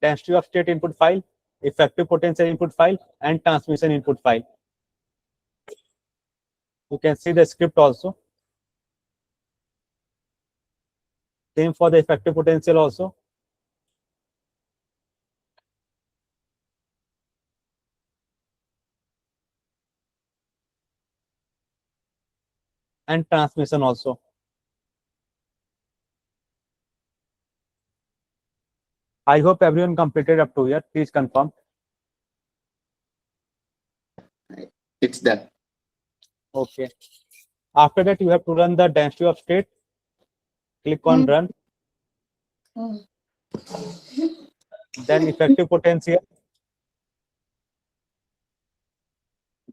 density of state input file, effective potential input file, and transmission input file. You can see the script also. Same for the effective potential also. And transmission also. I hope everyone completed up to here. Please confirm. It's done. Okay. After that, you have to run the density of state. Click on run. Then effective potential.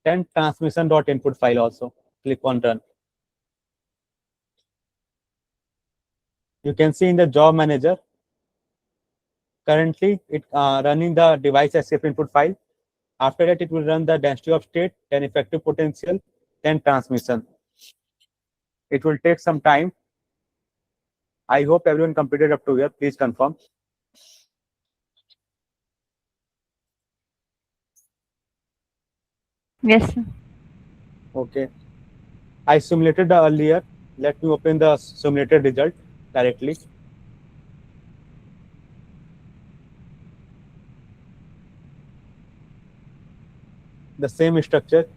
Then transmission.input file also. Click on run. You can see in the job manager, currently it running the device escape input file. After that, it will run the density of state, then effective potential, then transmission. It will take some time. I hope everyone completed up to here. Please confirm. Yes, sir. Okay. I simulated the earlier. Let me open the simulated result directly. The same structure.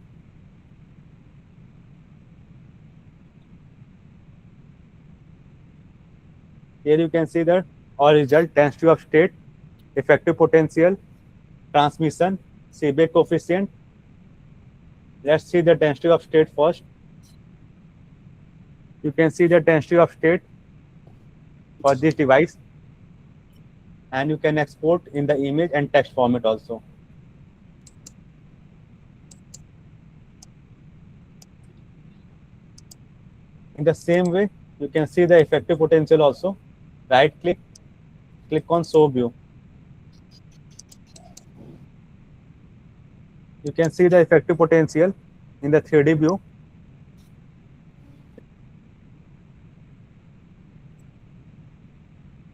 Here you can see the all result, density of state, effective potential, transmission, Seebeck coefficient. Let's see the density of state first. You can see the density of state for this device, and you can export in the image and text format also. In the same way, you can see the effective potential also. Right click, click on show view. You can see the effective potential in the 3D view.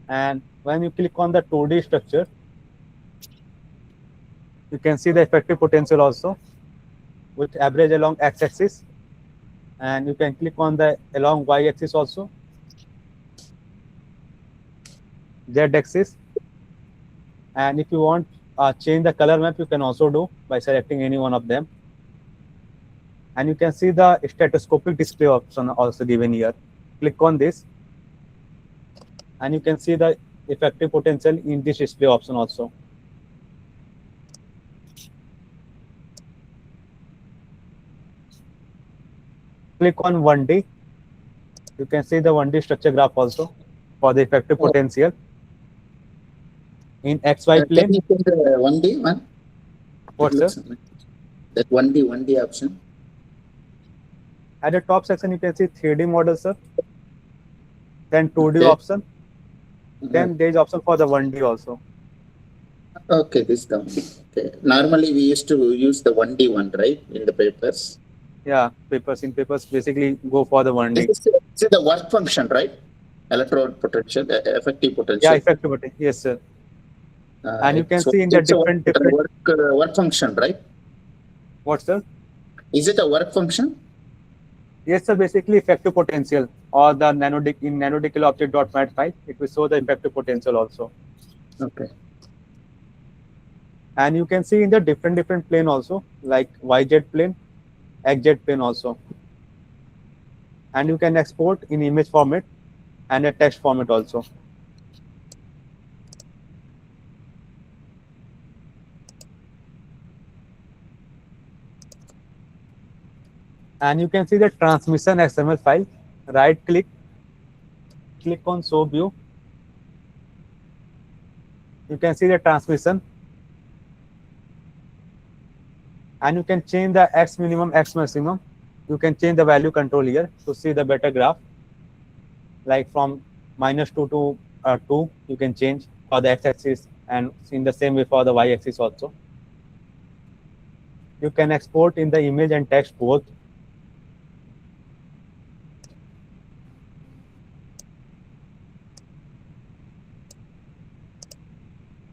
And when you click on the 2D structure, you can see the effective potential also with average along x-axis, and you can click on the along y-axis also, z-axis, and if you want change the color map, you can also do by selecting any one of them. And you can see the stereoscopic display option also given here. Click on this, and you can see the effective potential in this display option also. Click on 1D. You can see the 1D structure graph also for the effective potential in XY plane. Can you put the 1D one? What's Looks that? That 1D option. At the top section, you can see 3D model, sir. Then 2D Okay. option. Then there is option for the 1D also. Okay, this down. Okay. Normally we used to use the 1D one, right, in the papers. Yeah, papers basically go for the 1D. This is the work function, right? Electrode potential, effective potential. Yeah, effective potential. Yes, sir. And you can so see in the it's a different work function, right? What, sir? Is it a work function? Yes, sir. Basically, effective potential or the NanoDCAL object.mat file, it will show the effective potential also. Okay. And you can see in the different plane also, like YZ plane, XZ plane also. And you can export in image format and a text format also. And you can see the transmission XML file. Right click on show view. You can see the transmission, and you can change the X minimum, X maximum. You can change the value control here to see the better graph. Like from -2 to 2, you can change for the x-axis, and in the same way for the y-axis also. You can export in the image and text both.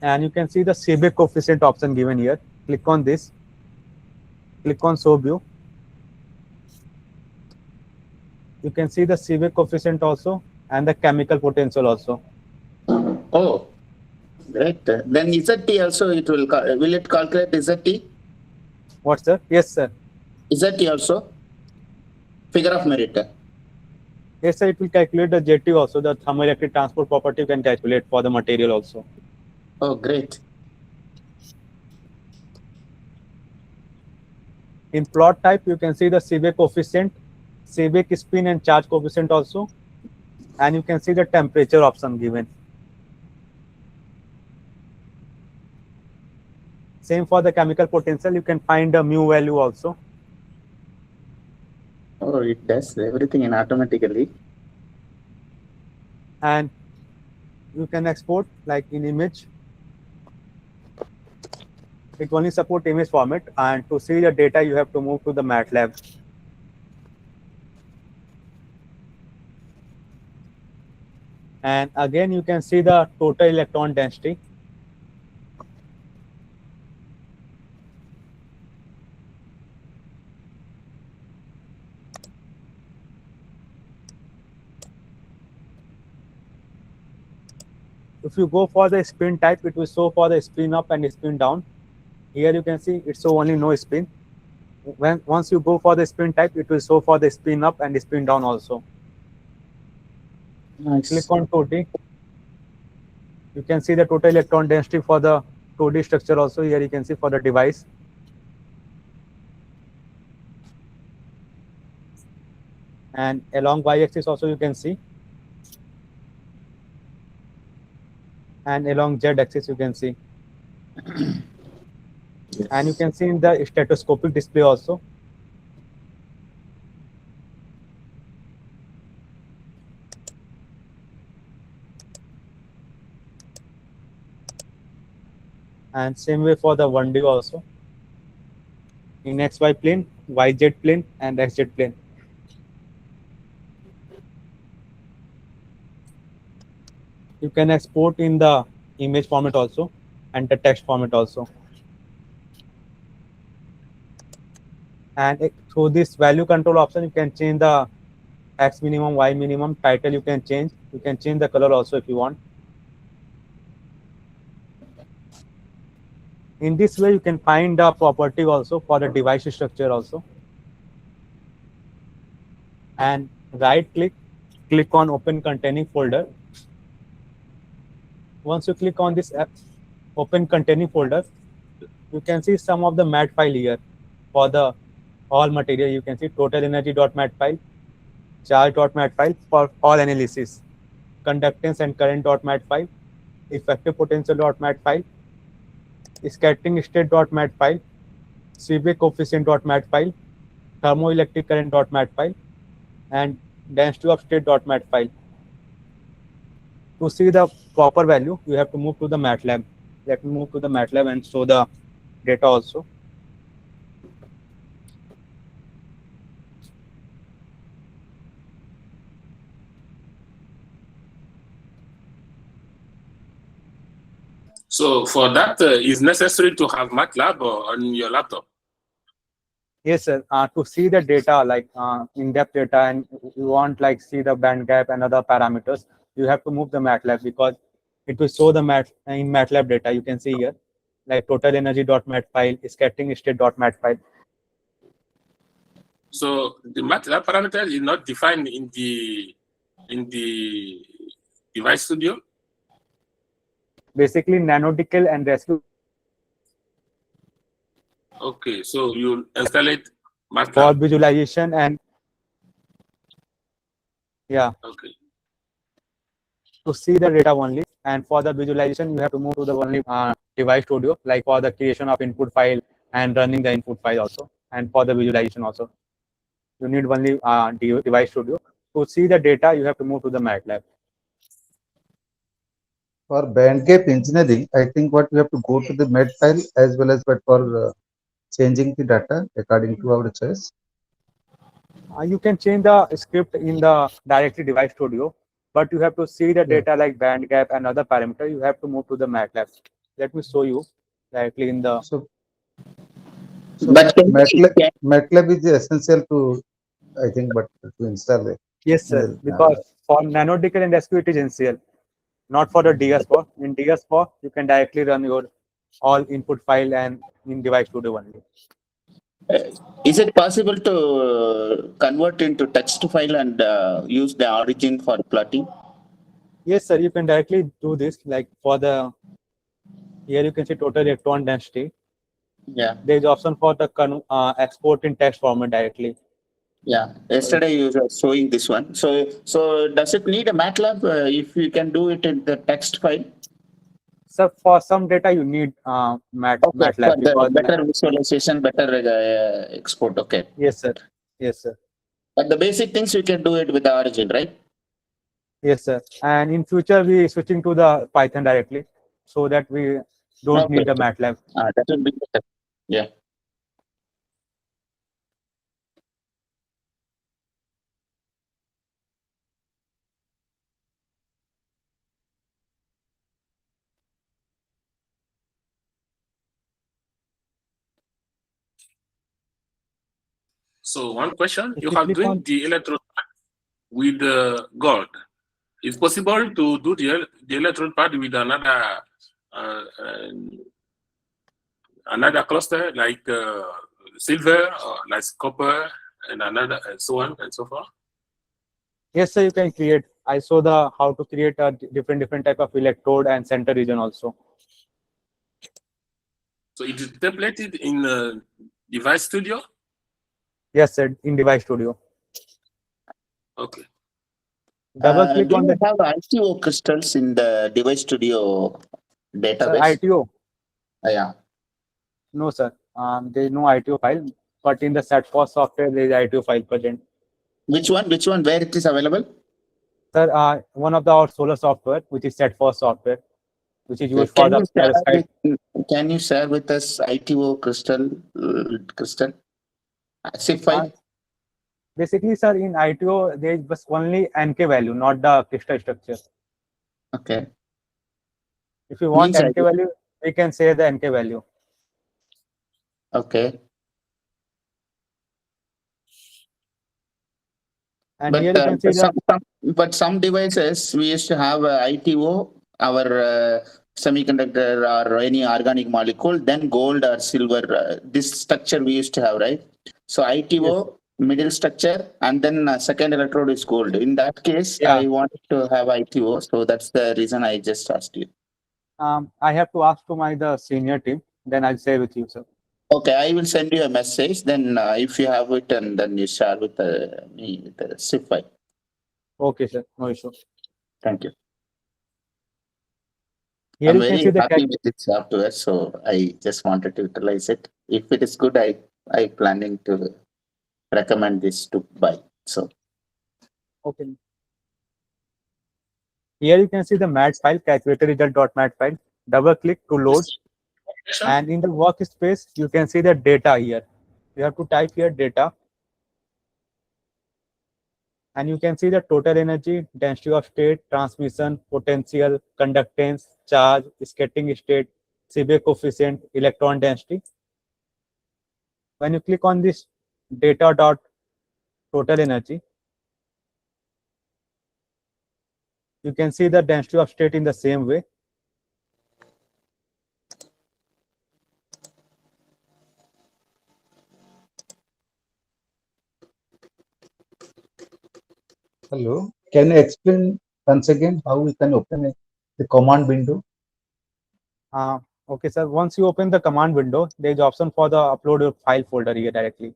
And you can see the Seebeck coefficient option given here. Click on this. Click on show view. You can see the Seebeck coefficient also and the chemical potential also. Oh, great. Then ZT also will it calculate ZT? What, sir? Yes, sir. ZT also? Figure of merit. Yes, sir. It will calculate the JT also. The thermoelectric transport property you can calculate for the material also. Oh, great. In plot type, you can see the Seebeck coefficient, Seebeck spin and charge coefficient also, and you can see the temperature option given. Same for the chemical potential, you can find the mu value also. Oh, it does everything in automatically. And you can export like in image. It only support image format, and to see the data, you have to move to the MATLAB. And again, you can see the total electron density. If you go for the spin type, it will show for the spin up and spin down. Here you can see it show only no spin. Once you go for the spin type, it will show for the spin up and spin down also. Nice. Click on 2D. You can see the total electron density for the 2D structure also. Here you can see for the device. And along y-axis also you can see. And along z-axis you can see. Yes. And you can see in the statoscopic display also. And same way for the 1D also. In XY plane, YZ plane, and XZ plane. You can export in the image format also and the text format also. And through this value control option, you can change the X minimum, Y minimum, title you can change. You can change the color also if you want. In this way, you can find the property also for the device structure also. And right click on open containing folder. Once you click on this open containing folder, you can see some of the mat file here for the all material. You can see total energy.mat file, charge.mat file for all analysis, conductance and current.mat file, effective potential.mat file, scattering state.mat file, Seebeck coefficient.mat file, thermoelectric current.mat file, and density of state.mat file. To see the proper value, you have to move to the MATLAB. Let me move to the MATLAB and show the data also. So for that, it's necessary to have MATLAB on your laptop. Yes, sir. To see the data, like in-depth data, and you want like see the band gap and other parameters, you have to move the MATLAB, because it will show the in MATLAB data. You can see here, like total energy.mat file, scattering state.mat file. So the MATLAB parameter is not defined in the device studio. Basically, NanoDCAL and rescue. Okay, so you install it for MATLAB. visualization and yeah, Okay. to see the data only. And for the visualization, you have to move to the only device studio, like for the creation of input file and running the input file also. And for the visualization also, you need only device studio. To see the data, you have to move to the MATLAB. For band gap engineering, I think what we have to go to the med file as well as but for changing the data according to our choice. You can change the script in the directly device studio, but you have to see the data like band gap and other parameter. You have to move to the MATLAB. Let me show you directly in the. So But MATLAB is essential to, I think, but to install it. Yes, sir. Because for NanoDCAL and SQ, it is NCL, not for the DS4. In DS4, you can directly run your all input file and in device studio only. is it possible to convert into text file and use the origin for plotting? Yes, sir. You can directly do this. Like for the here, you can see total electron density. Yeah. There is option for the export in text format directly. Yeah. Yesterday you were showing this one. So does it need a MATLAB if you can do it in the text file? So for some data, you need MATLAB for the because better visualization, better export. Okay. yes, sir. Yes, sir. But the basic things you can do it with the origin, right? Yes, sir. And in future, we switching to the Python directly, so that we don't need the MATLAB. That will be better. Yeah. So one question, If you you have click doing on- the electrode with gold. It's possible to do the electrode pad with another cluster like silver or like copper and another and so on and so forth. Yes, sir. You can create. I saw the how to create a different type of electrode and center region also. So it is templated in Device Studio. Yes, sir. In device studio. Okay. Double click Do on you the have ITO crystals in the Device Studio sir, database? ITO. Yeah. No, sir. There is no ITO file, but in the SatFOS software there is ITO file present. Which one? Which one? Where it is available? Sir, one of our solar software, which is SatFOS software, which is used for Can the you share perovskite. can you share with us ITO crystal zip file? Basically, sir, in ITO there is just only NK value, not the crystal structure. Okay. If you want Means NK value, we can say the NK value. Okay. And here you can see but some devices we used to have ITO, our semiconductor or any organic molecule, then gold or silver. This structure we used to have, right? So ITO, middle structure, and then second electrode is gold. In that case, Yeah. I wanted to have ITO, so that's the reason I just asked you. I have to ask to the senior team, then I'll share with you, sir. Okay, I will send you a message. Then if you have it, and then you share with me with the zip file. Okay, sir. No issue. Thank you. Here I'm you can very see the happy with this software, so I just wanted to utilize it. If it is good, I planning to recommend this to buy. So okay. Here you can see the mat file, calculator result.mat file. Double click to load. And in the workspace, you can see the data here. You have to type here data. And you can see the total energy, density of state, transmission, potential, conductance, charge, scattering state, Seebeck coefficient, electron density. When you click on this data dot total energy, you can see the density of state in the same way. Hello, can you explain once again how we can open the command window? Okay, sir. Once you open the command window, there is option for the upload your file folder here directly.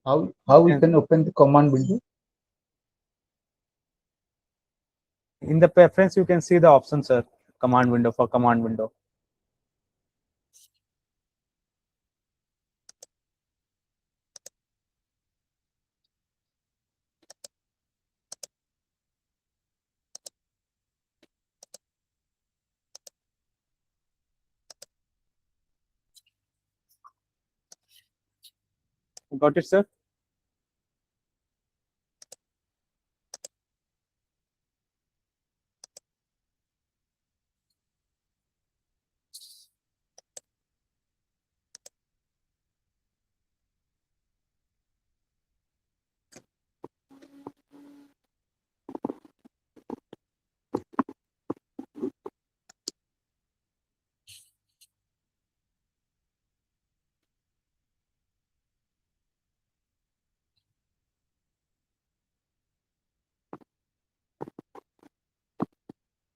How we can open the command window? In the preference, you can see the option, sir. Command window for command window. Got it, sir?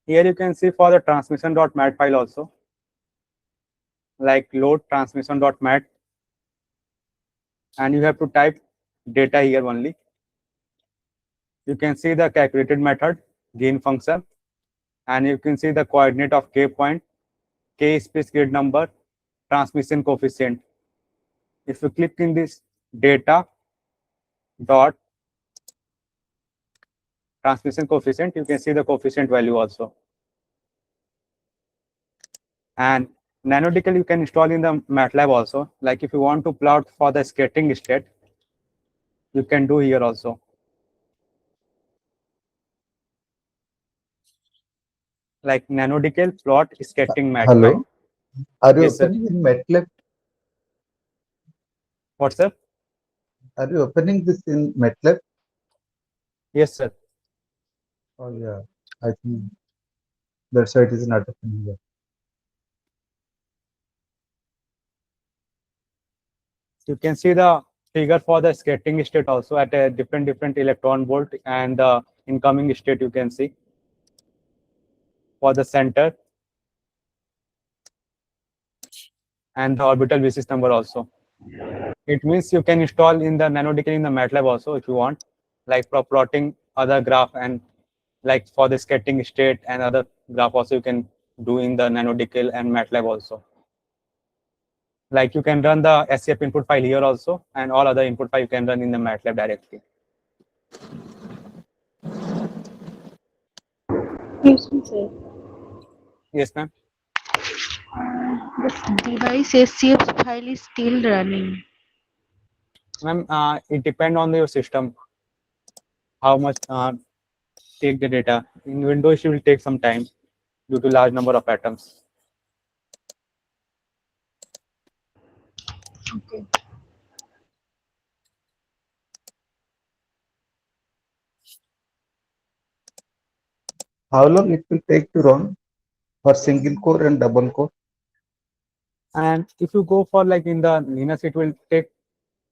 Here you can see for the transmission.mat file also, like load transmission.mat, and you have to type data here only. You can see the calculated method, gain function, and you can see the coordinate of k point, k space grid number, transmission coefficient. If you click in this data dot transmission coefficient, you can see the coefficient value also. And NanoDCAL you can install in the MATLAB also. Like if you want to plot for the scattering state, you can do here also. Like NanoDCAL plot scattering mat. Hello. Right? Are you Yes, sir. opening in MATLAB? What, sir? Are you opening this in MATLAB? Yes, sir. Oh yeah, I think that's why it is not opening here. You can see the figure for the scattering state also at a different electron volt, and the incoming state you can see for the center and the orbital basis number also. It means you can install in the NanoDCAL in the MATLAB also if you want, like for plotting other graph, and like for the scattering state and other graph also you can do in the NanoDCAL and MATLAB also. Like you can run the SCF input file here also, and all other input file you can run in the MATLAB directly. Excuse me, sir. Yes, ma'am. This device SCF file is still running. Ma'am, it depends on your system, how much take the data. In Windows, it will take some time due to large number of atoms. Okay. How long it will take to run for single core and double core? And if you go for like in the Linux, it will take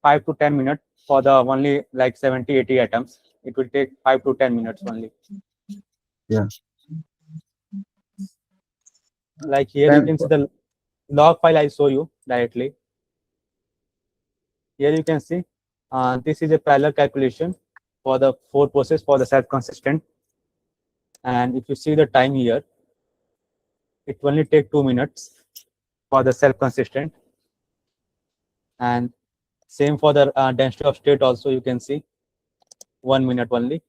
5 to 10 minutes for the only like 70-80 atoms. It will take 5 to 10 minutes only. Yeah. Like here you can see the log file I show you directly. Here you can see this is a parallel calculation for the 4 process for the self-consistent. And if you see the time here, it only take 2 minutes for the self-consistent. And same for the density of state also, you can see 1 minute only.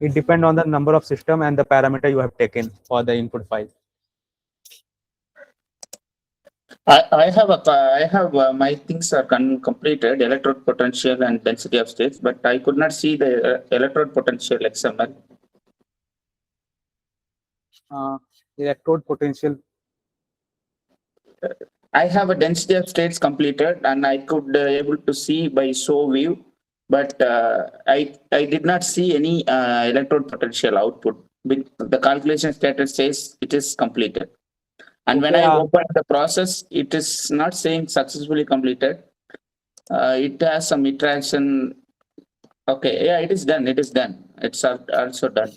It depends on the number of system and the parameter you have taken for the input file. I have my things are completed, electrode potential and density of states, but I could not see the electrode potential XML. Electrode potential. I have a density of states completed, and I could able to see by show view, but I did not see any electrode potential output. The calculation status says it is completed. And when I open the process, it is not saying successfully completed. It has some interaction. Okay, yeah, it is done. It is done. It's also done.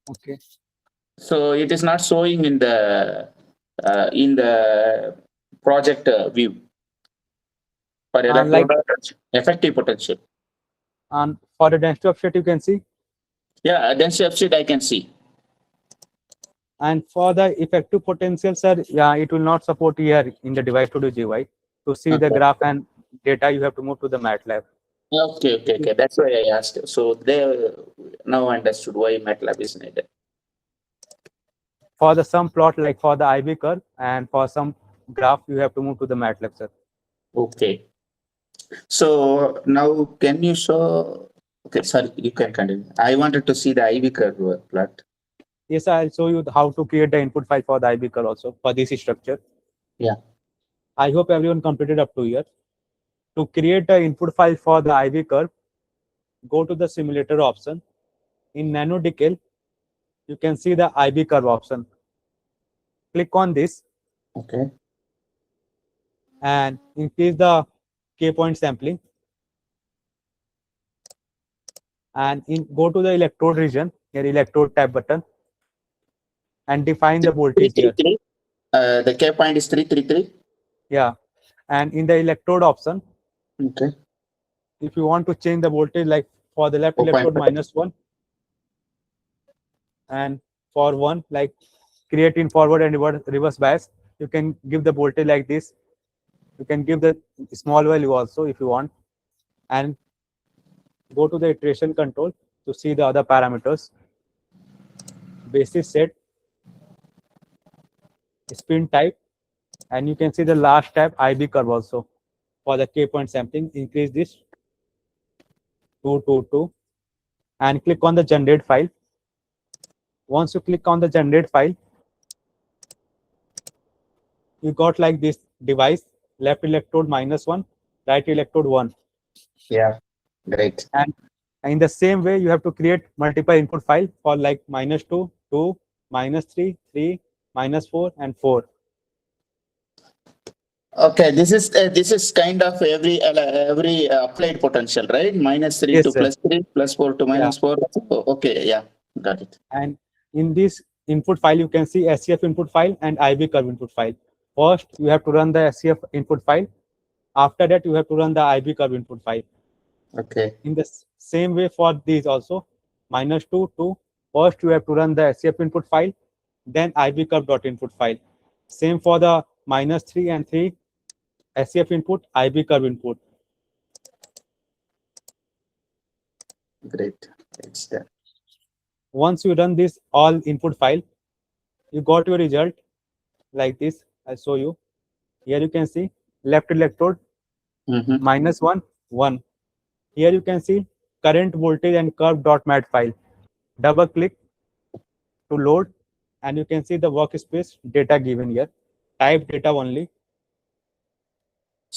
Okay. So it is not showing in the project view for And like electrode effective potential. and for the density of sheet you can see, Yeah, density of sheet I can see. and for the effective potential, sir, yeah, it will not support here in the device to do GY. To see the Okay. graph and data, you have to move to the MATLAB. Okay. That's why I asked. So they now understood why MATLAB is needed. For the some plot, like for the IV curve, and for some graph, you have to move to the MATLAB, sir. Okay. So now can you show? Okay, sorry, you can continue. I wanted to see the IV curve plot. Yes, I'll show you how to create the input file for the IV curve also for this structure. Yeah. I hope everyone completed up to here. To create the input file for the IV curve, go to the simulator option. In NanoDCAL, you can see the IV curve option. Click on this Okay. and increase the K-point sampling. And go to the electrode region, here electrode tab button, and define the voltage here. 333. The K point is 333. Yeah. And in the electrode option, Okay. if you want to change the voltage, like for the left electrode -1, and for 1, like create in forward and reverse bias, you can give the voltage like this. You can give the small value also if you want, and go to the iteration control to see the other parameters. Basis set, spin type, and you can see the last tab IB curve also. For the K-point sampling, increase this 222 and click on the generate file. Once you click on the generate file, you got like this device, left electrode -1, right electrode 1. Yeah, great. And in the same way, you have to create multiple input file for like -2, 2, -3, 3, -4, and 4. Okay, this is kind of every applied potential, right? -3 Yes, to sir. +3, +4 to Yeah. -4. Okay, yeah, got it. And in this input file, you can see SCF input file and IB curve input file. First, you have to run the SCF input file. After that, you have to run the IB curve input file. Okay. In the same way for these also, -2, 2. First, you have to run the SCF input file, then IB curve dot input file. Same for the -3 and 3, SCF input, IB curve input. Great. It's there. Once you run this all input file, you got your result like this. I'll show you. Here you can see left electrode -1, 1. Here you can see current voltage and curve dot mat file. Double click to load, and you can see the workspace data given here. Type data only.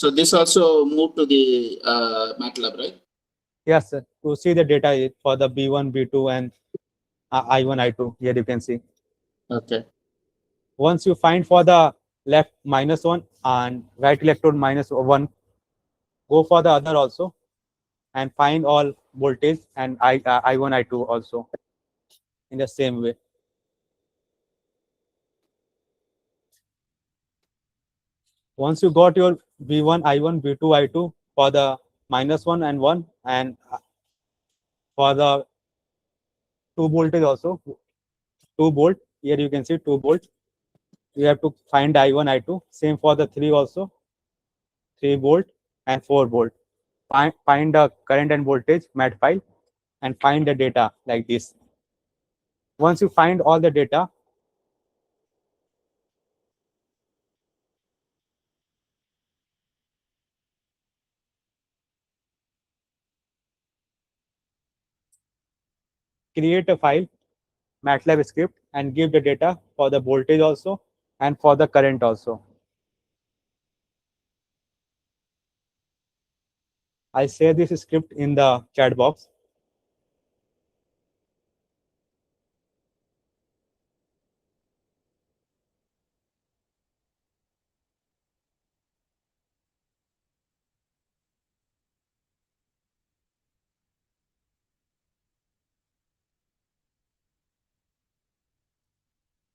So this also moved to the MATLAB, right? Yes, sir. To see the data for the B1, B2, and I1, I2. Here you can see. Okay. Once you find for the left -1 and right electrode -1, go for the other also and find all voltage and I1, I2 also in the same way. Once you got your V1, I1, V2, I2 for the -1 and 1, and for the 2 voltage also, 2 volt, here you can see 2 volt. You have to find I1, I2. Same for the 3 also, 3 volt and 4 volt. Find the current and voltage mat file and find the data like this. Once you find all the data, create a file, MATLAB script, and give the data for the voltage also and for the current also. I'll share this script in the chat box.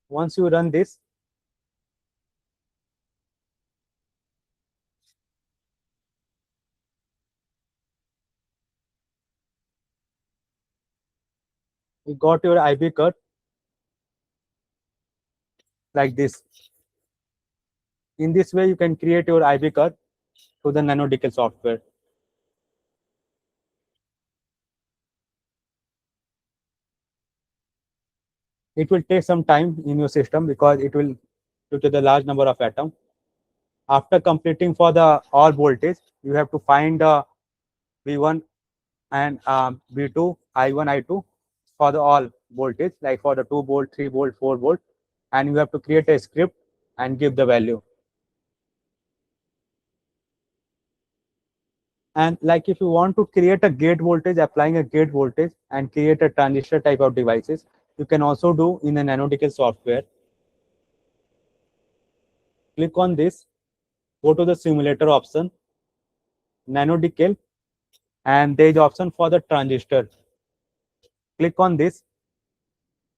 Once you run this, You got your IB cut like this. In this way, you can create your IB cut to the NanoDCAL software. It will take some time in your system because it will due to the large number of atoms. After completing for the all voltage, you have to find the V1 and V2, I1, I2 for the all voltage, like for the 2 volt, 3 volt, 4 volt, and you have to create a script and give the value. And like if you want to create a gate voltage, applying a gate voltage and create a transistor type of devices, you can also do in the NanoDCAL software. Click on this, go to the simulator option, NanoDCAL, and there is option for the transistor. Click on this.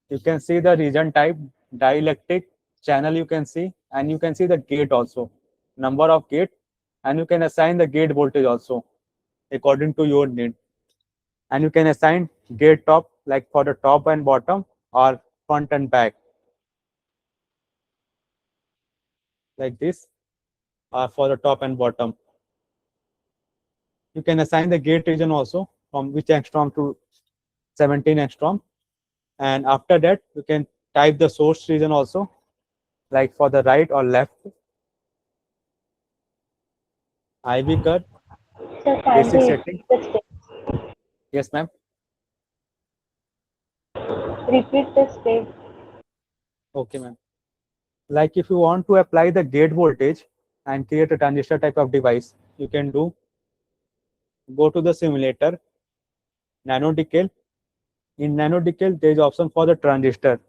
You can see the region type, dielectric, channel you can see, and you can see the gate also, number of gate, and you can assign the gate voltage also according to your need. And you can assign gate top, like for the top and bottom, or front and back, like this, or for the top and bottom. You can assign the gate region also, from which angstrom to 17 angstrom. And after that, you can type the source region also, like for the right or left. IV curve, Sir, basic kindly setting. repeat the step. Yes, ma'am. Repeat the step. Okay, ma'am. Like if you want to apply the gate voltage and create a transistor type of device, you can do, go to the simulator, NanoDCAL. In NanoDCAL, there is option for the transistor.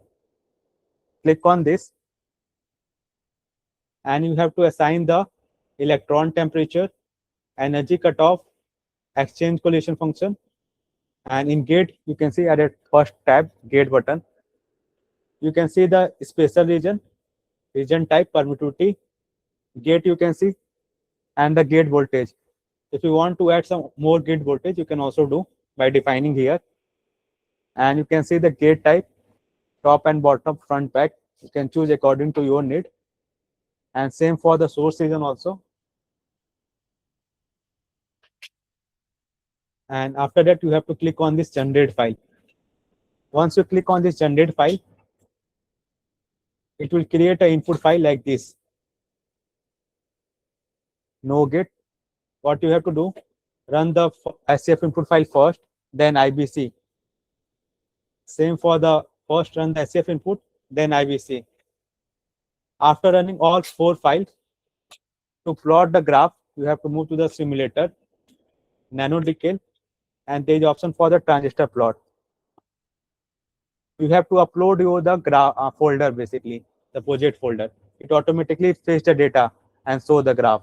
Click on this, and you have to assign the electron temperature, energy cutoff, exchange collision function. And in gate, you can see at the first tab, gate button, you can see the special region, region type, permittivity, gate you can see, and the gate voltage. If you want to add some more gate voltage, you can also do by defining here. And you can see the gate type, top and bottom, front, back. You can choose according to your need. And same for the source region also. And after that, you have to click on this generate file. Once you click on this generate file, it will create an input file like this. No gate. What you have to do, run the SCF input file first, then IBC. Same for the first, run the SCF input, then IBC. After running all 4 files, to plot the graph, you have to move to the simulator, NanoDCAL, and there is option for the transistor plot. You have to upload your the graph folder, basically the project folder. It automatically fetch the data and show the graph.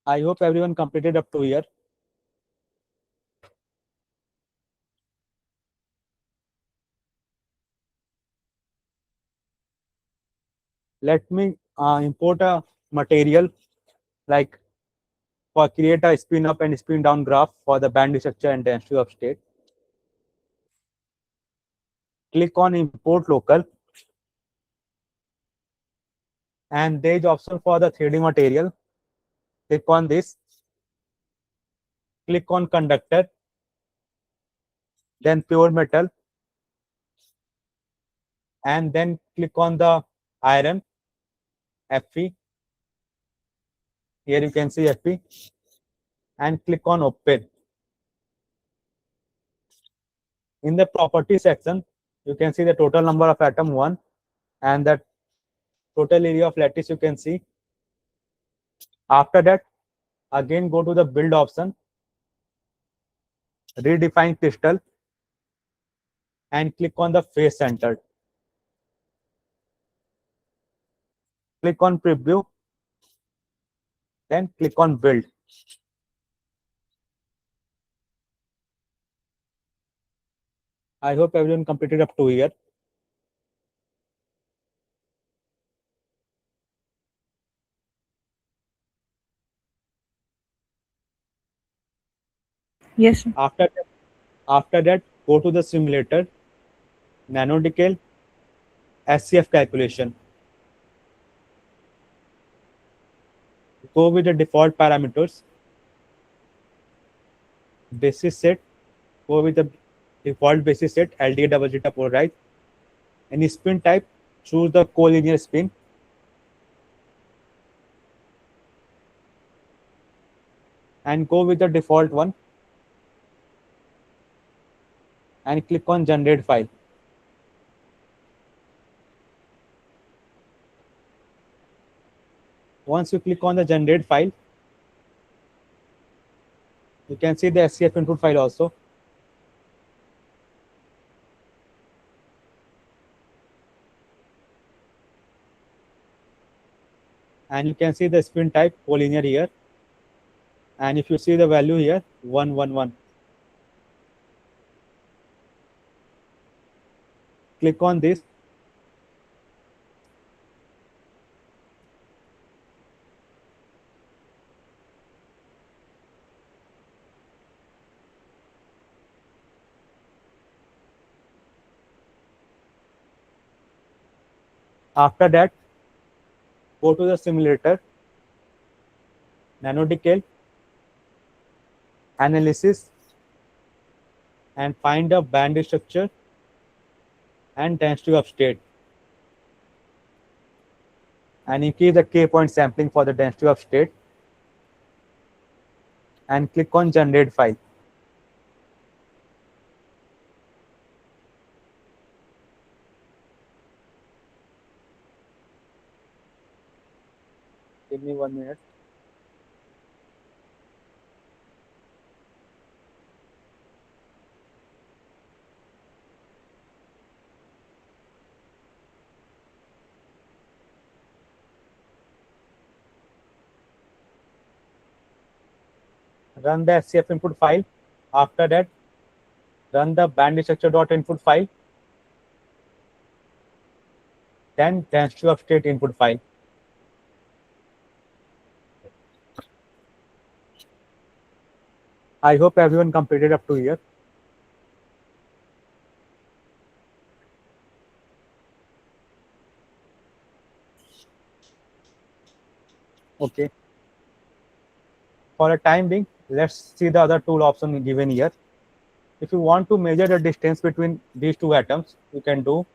I hope everyone completed up to here. Let me import a material like for create a spin up and spin down graph for the band structure and density of state. Click on import local, and there is option for the 3D material. Click on this, click on conductor, then pure metal, and then click on the iron, Fe. Here you can see Fe, and click on open. In the property section, you can see the total number of atom 1, and the total area of lattice you can see. After that, again go to the build option, redefine crystal, and click on the face center. Click on preview, then click on build. I hope everyone completed up to here. Yes, sir. After that, go to the simulator, NanoDCAL, SCF calculation. Go with the default parameters, basis set, go with the default basis set, LDA double zeta polarized. Any spin type, choose the collinear spin. And go with the default one. And click on generate file. Once you click on the generate file, you can see the SCF input file also. And you can see the spin type collinear here. And if you see the value here, 111. Click on this. After that, go to the simulator, NanoDCAL, analysis, and find a band structure and density of state. And increase the K point sampling for the density of state. And click on generate file. Give me 1 minute. Run the SCF input file. After that, run the band structure.input file. Then density of state input file. I hope everyone completed up to here. Okay. For a time being, let's see the other tool option given here. If you want to measure the distance between these two atoms, you can do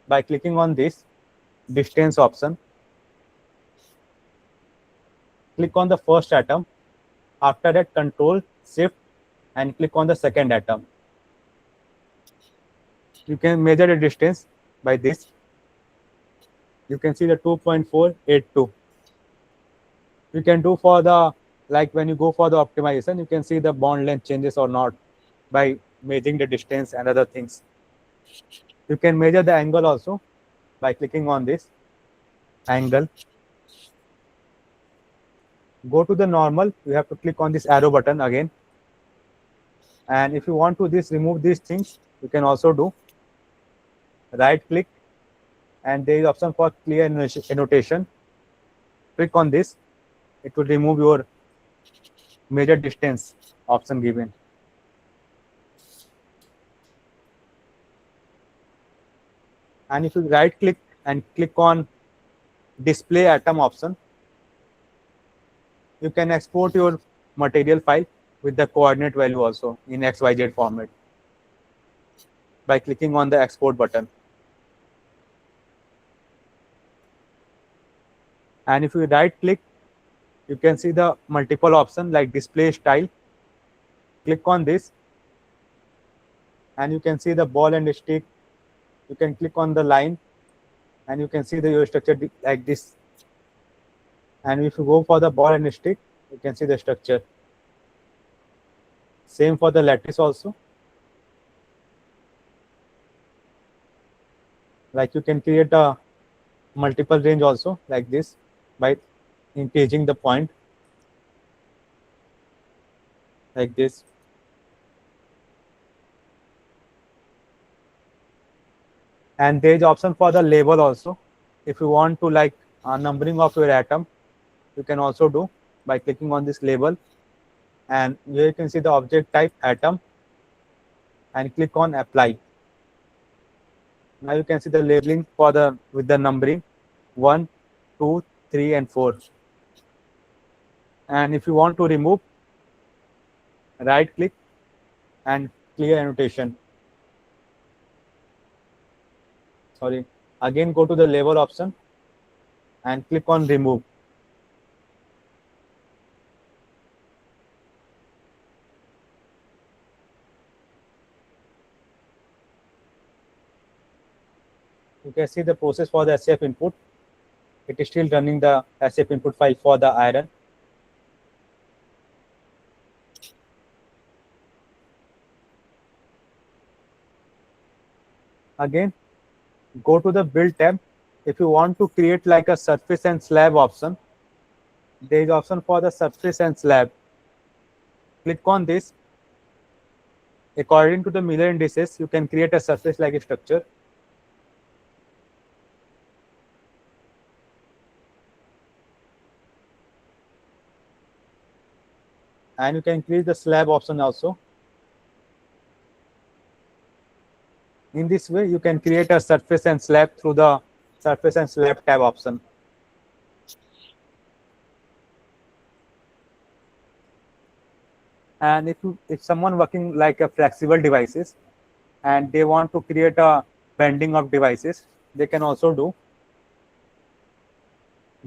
by clicking on this distance option. Click on the first atom. After that, Control Shift and click on the second atom. You can measure the distance by this. You can see the 2.482. You can do for the, like when you go for the optimization, you can see the bond length changes or not by measuring the distance and other things. You can measure the angle also by clicking on this angle. Go to the normal, you have to click on this arrow button again. And if you want to remove these things, you can also do right click, and there is option for clear annotation. Click on this, it will remove your measure distance option given. And if you right click and click on display atom option, you can export your material file with the coordinate value also in XYZ format by clicking on the export button. And if you right click, you can see the multiple option like display style. Click on this and you can see the ball and stick. You can click on the line and you can see your structure like this. And if you go for the ball and stick, you can see the structure. Same for the lattice also. Like you can create a multiple range also like this by increasing the point like this. And there is option for the label also. If you want to like numbering of your atom, you can also do by clicking on this label. and here you can see the object type atom, and click on apply. Now you can see the labeling for the with the numbering 1, 2, 3, and 4. And if you want to remove, right click and clear annotation. Sorry, again go to the label option and click on remove. You can see the process for the SCF input. It is still running the SCF input file for the iron. Again, go to the build tab. If you want to create like a surface and slab option, there is option for the surface and slab. Click on this. According to the Miller indices, you can create a surface like a structure. And you can increase the slab option also. In this way, you can create a surface and slab through the surface and slab tab option. And if someone working like a flexible devices and they want to create a bending of devices, they can also do.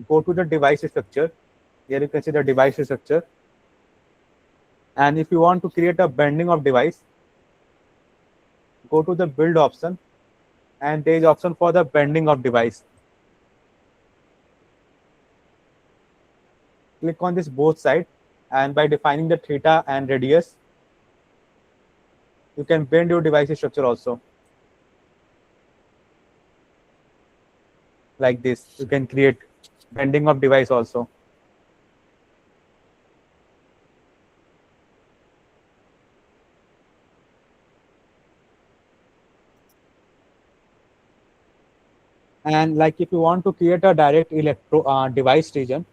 Go to the device structure. Here you can see the device structure. And if you want to create a bending of device, go to the build option, and there is option for the bending of device. Click on this both side, and by defining the theta and radius, you can bend your device structure also. Like this, you can create bending of device also. And like if you want to create a direct device region,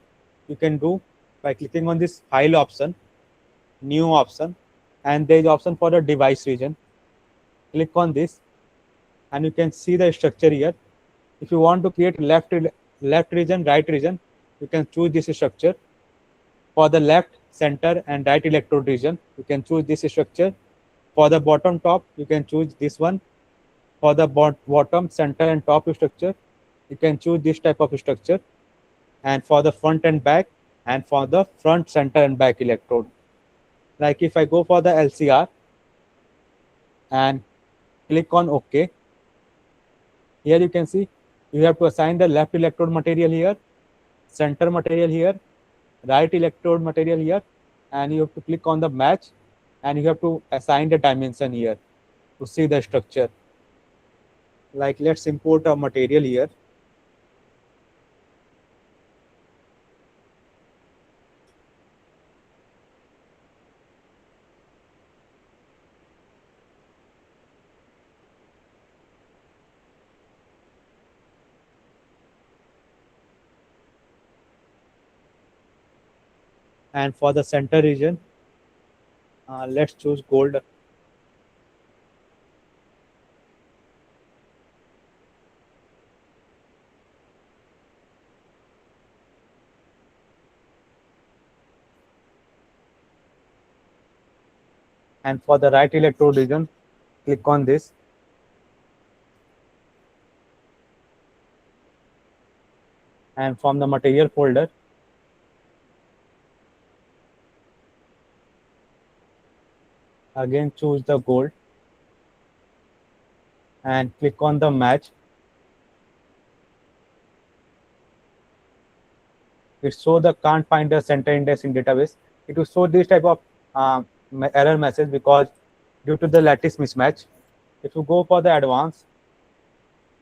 you can do by clicking on this file option, new option, and there is option for the device region. Click on this, and you can see the structure here. If you want to create left region, right region, you can choose this structure. For the left, center, and right electrode region, you can choose this structure. For the bottom top, you can choose this one. For the bottom, center, and top structure, you can choose this type of structure. And for the front and back, and for the front, center, and back electrode. Like if I go for the LCR and click on OK, here you can see you have to assign the left electrode material here, center material here, right electrode material here, and you have to click on the match, and you have to assign the dimension here to see the structure. Like let's import a material here. And for the center region, let's choose gold. And for the right electrode region, click on this. And from the material folder, again choose the gold and click on the match. It shows the can't find the center index in database. It will show this type of error message because due to the lattice mismatch. If you go for the advanced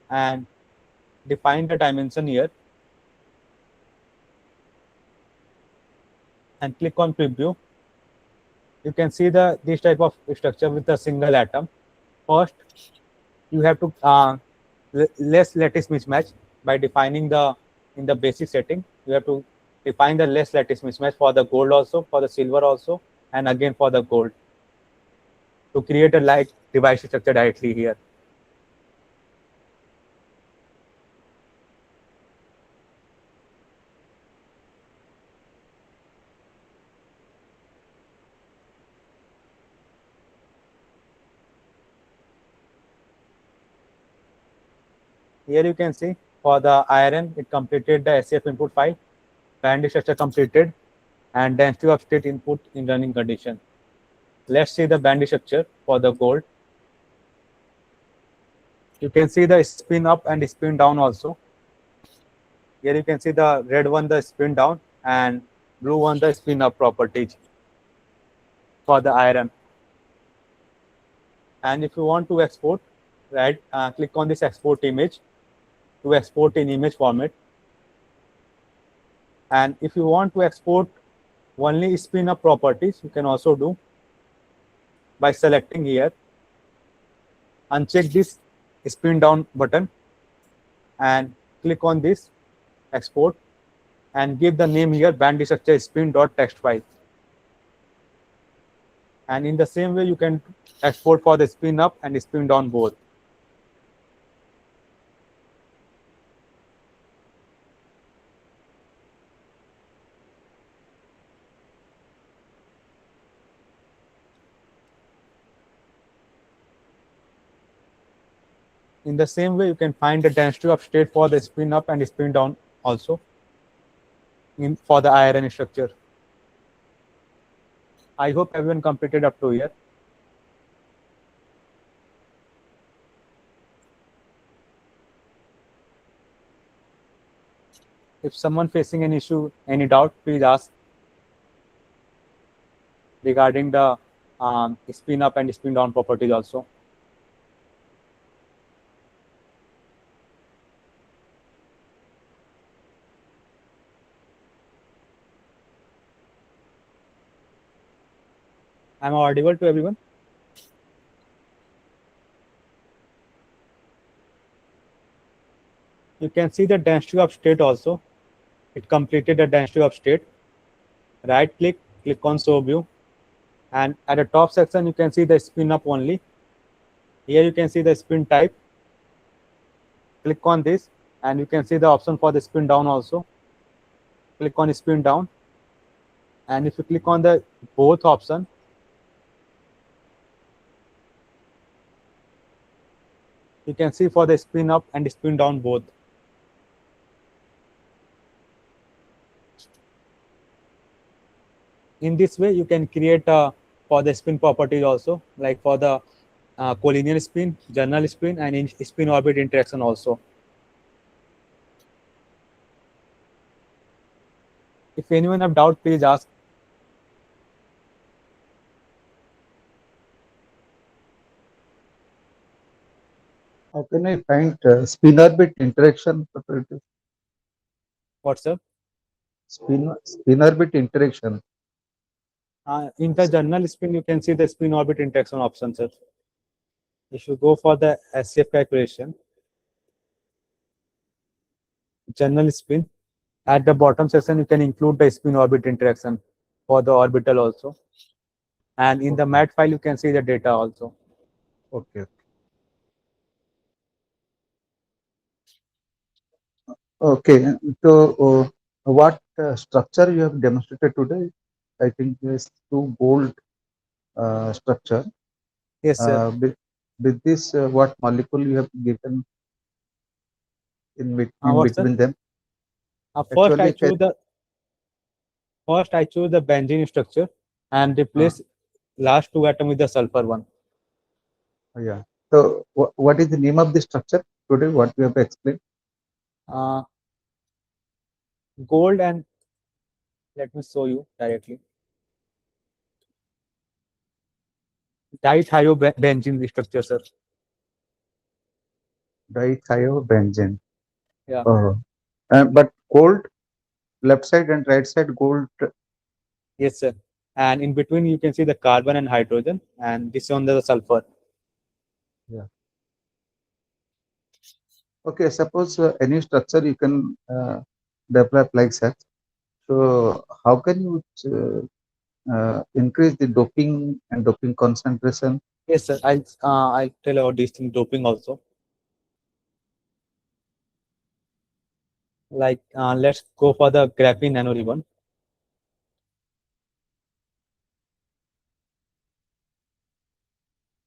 and define the dimension here and click on preview, you can see this type of structure with a single atom. First, you have to less lattice mismatch by defining in the basic setting. You have to define the less lattice mismatch for the gold also, for the silver also, and again for the gold to create a light device structure directly here. Here you can see for the iron, it completed the SCF input file, band structure completed, and density of state input in running condition. Let's see the band structure for the gold. You can see the spin up and spin down also. Here you can see the red one, the spin down, and blue one, the spin up properties for the iron. And if you want to export, right, click on this export image to export in image format. And if you want to export only spin up properties, you can also do by selecting here, uncheck this spin down button and click on this export and give the name here band structure spin.txt file. And in the same way, you can export for the spin up and spin down both. In the same way, you can find the density of state for the spin up and spin down also for the iron structure. I hope everyone completed up to here. If someone facing an issue, any doubt, please ask regarding the spin up and spin down properties also. Am I audible to everyone? You can see the density of state also. It completed the density of state. Right click, click on show view. And at the top section, you can see the spin up only. Here you can see the spin type. Click on this and you can see the option for the spin down also. Click on spin down. And if you click on the both option, you can see for the spin up and spin down both. In this way, you can create for the spin properties also, like for the collinear spin, journal spin, and in spin orbit interaction also. If anyone have doubt, please ask. How can I find spin orbit interaction properties? What, sir? Spin orbit interaction. In the journal spin, you can see the spin orbit interaction option, sir. If you go for the SCF calculation, journal spin, at the bottom section, you can include the spin orbit interaction for the orbital also. And in the mat file, you can see the data also. Okay. Okay. So, what structure you have demonstrated today? I think is two gold structure. Yes, sir. With this, what molecule you have given in What, sir? between them? First, I Actually, choose the benzene structure and replace last two atoms with the sulfur one. Yeah. So, what is the name of the structure today? What you have explained? Gold and let me show you directly. Dithyrobenzene structure, sir. Dithyrobenzene. Yeah. But gold, left side and right side gold. Yes, sir. And in between, you can see the carbon and hydrogen, and this on the sulfur. Yeah. Okay. Suppose any structure you can develop like such. So, how can you increase the doping and doping concentration? Yes, sir. I'll tell about this thing doping also. Like let's go for the graphene nanoribbon.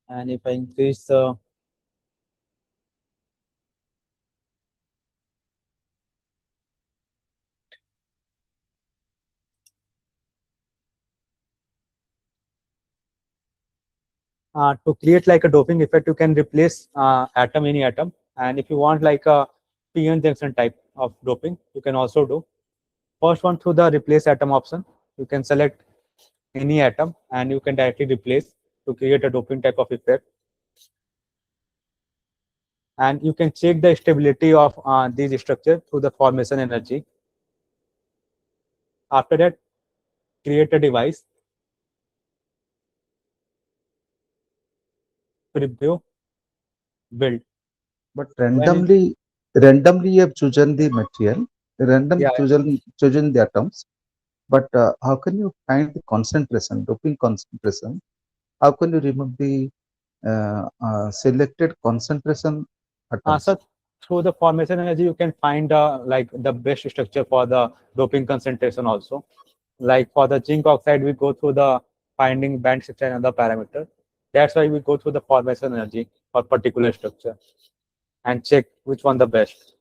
And if I increase the to create like a doping effect, you can replace any atom. And if you want like a PN junction type of doping, you can also do. First one, through the replace atom option, you can select any atom and you can directly replace to create a doping type of effect. And you can check the stability of these structure through the formation energy. After that, create a device, preview, build. But randomly you have chosen the material, Yeah, chosen the atoms. But how can you find the concentration, doping concentration? How can you remove the selected concentration atoms? so through the formation energy, you can find like the best structure for the doping concentration also. Like for the zinc oxide, we go through the finding band structure and other parameter. That's why we go through the formation energy for particular structure and check which one the best.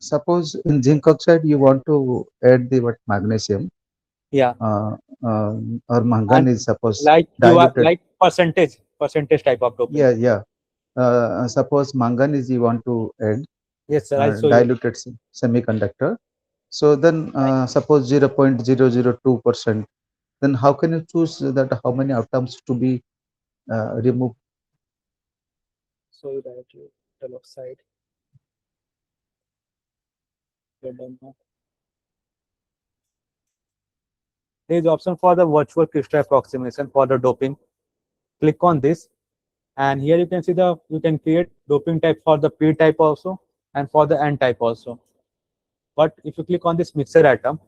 Suppose in zinc oxide you want to add the magnesium, Yeah, or and manganese, suppose like you are diluted. like percentage type of doping. Yeah. Suppose manganese you want to add Yes, sir. I'll show you. diluted semiconductor. So then suppose 0.002%. Then how can you choose that how many atoms to be removed? So you directly metal oxide. You're done now. There is option for the virtual crystal approximation for the doping. Click on this, and here you can see you can create doping type for the P type also and for the N type also. But if you click on this mixer atom,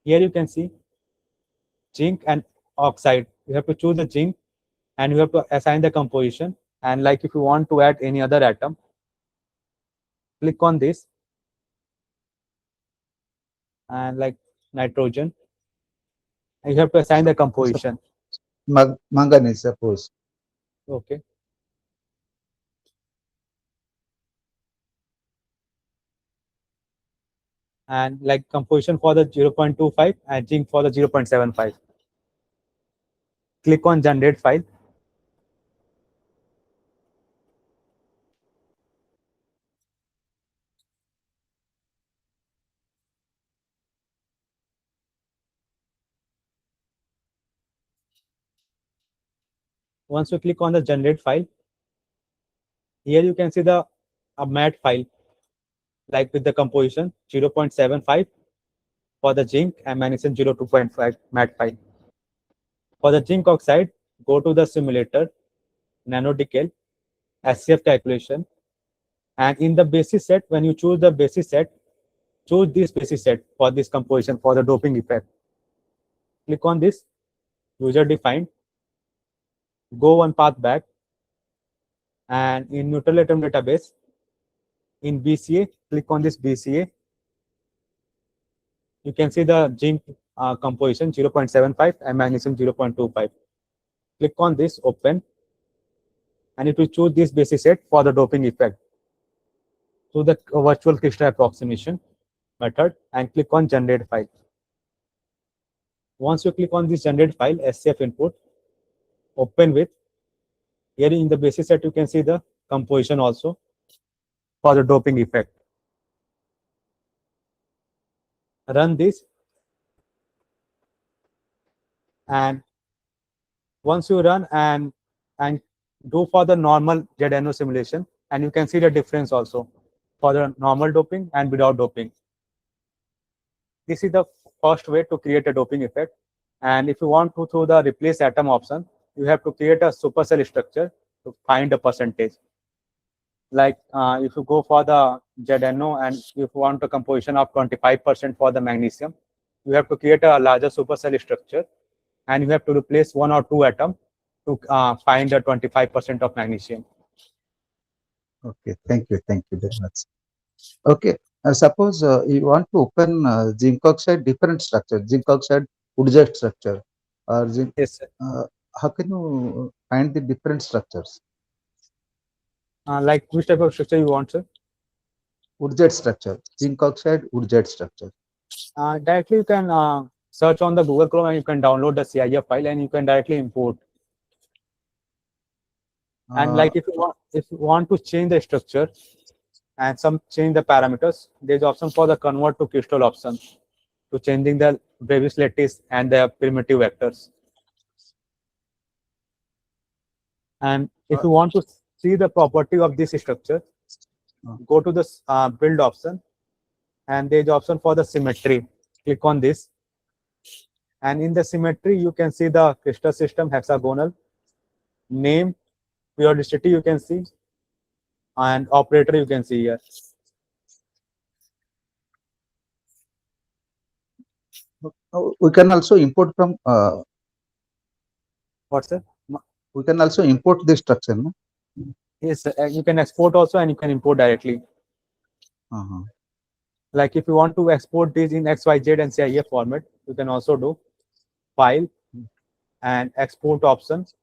here you can see zinc and oxide. You have to choose the zinc and you have to assign the composition. And like if you want to add any other atom, click on this and like nitrogen, and you have to assign the composition. Manganese, suppose. Okay. And like composition for the 0.25 and zinc for the 0.75. Click on generate file. Once you click on the generate file, here you can see the mat file, like with the composition 0.75 for the zinc and magnesium 0.2.5 mat file. For the zinc oxide, go to the simulator, NanoDCAL, SCF calculation, and in the basis set, when you choose the basis set, choose this basis set for this composition for the doping effect. Click on this, user defined, go one path back, and in neutral atom database, in BCA, click on this BCA. You can see the zinc composition 0.75 and magnesium 0.25. Click on this, open, and it will choose this basis set for the doping effect to the virtual crystal approximation method and click on generate file. Once you click on this generate file, SCF input, open with, here in the basis set, you can see the composition also for the doping effect. Run this, and once you run and do for the normal ZNO simulation, and you can see the difference also for the normal doping and without doping. This is the first way to create a doping effect. And if you want to, through the replace atom option, you have to create a supercell structure to find a percentage. Like if you go for the ZNO and if you want a composition of 25% for the magnesium, you have to create a larger supercell structure, and you have to replace 1 or 2 atoms to find the 25% of magnesium. Okay, thank you very much. Okay, suppose you want to open zinc oxide different structure, zinc oxide Ujjwal structure, or zinc. Yes, sir. How can you find the different structures? Like which type of structure you want, sir? Ujjwal structure, zinc oxide Ujjwal structure. Directly you can search on the Google Chrome and you can download the CIF file and you can directly import. And like if you want to change the structure and change the parameters, there's option for the convert to crystal option to changing the Brevis lattice and the primitive vectors. And if you want to see the property of this structure, go to the build option, and there's option for the symmetry. Click on this, and in the symmetry you can see the crystal system hexagonal, name, periodicity you can see, and operator you can see here. We can also import from. What's it? We can also import this structure, no? Yes, you can export also and you can import directly. Like if you want to export these in XYZ and CIF format, you can also do file and export options.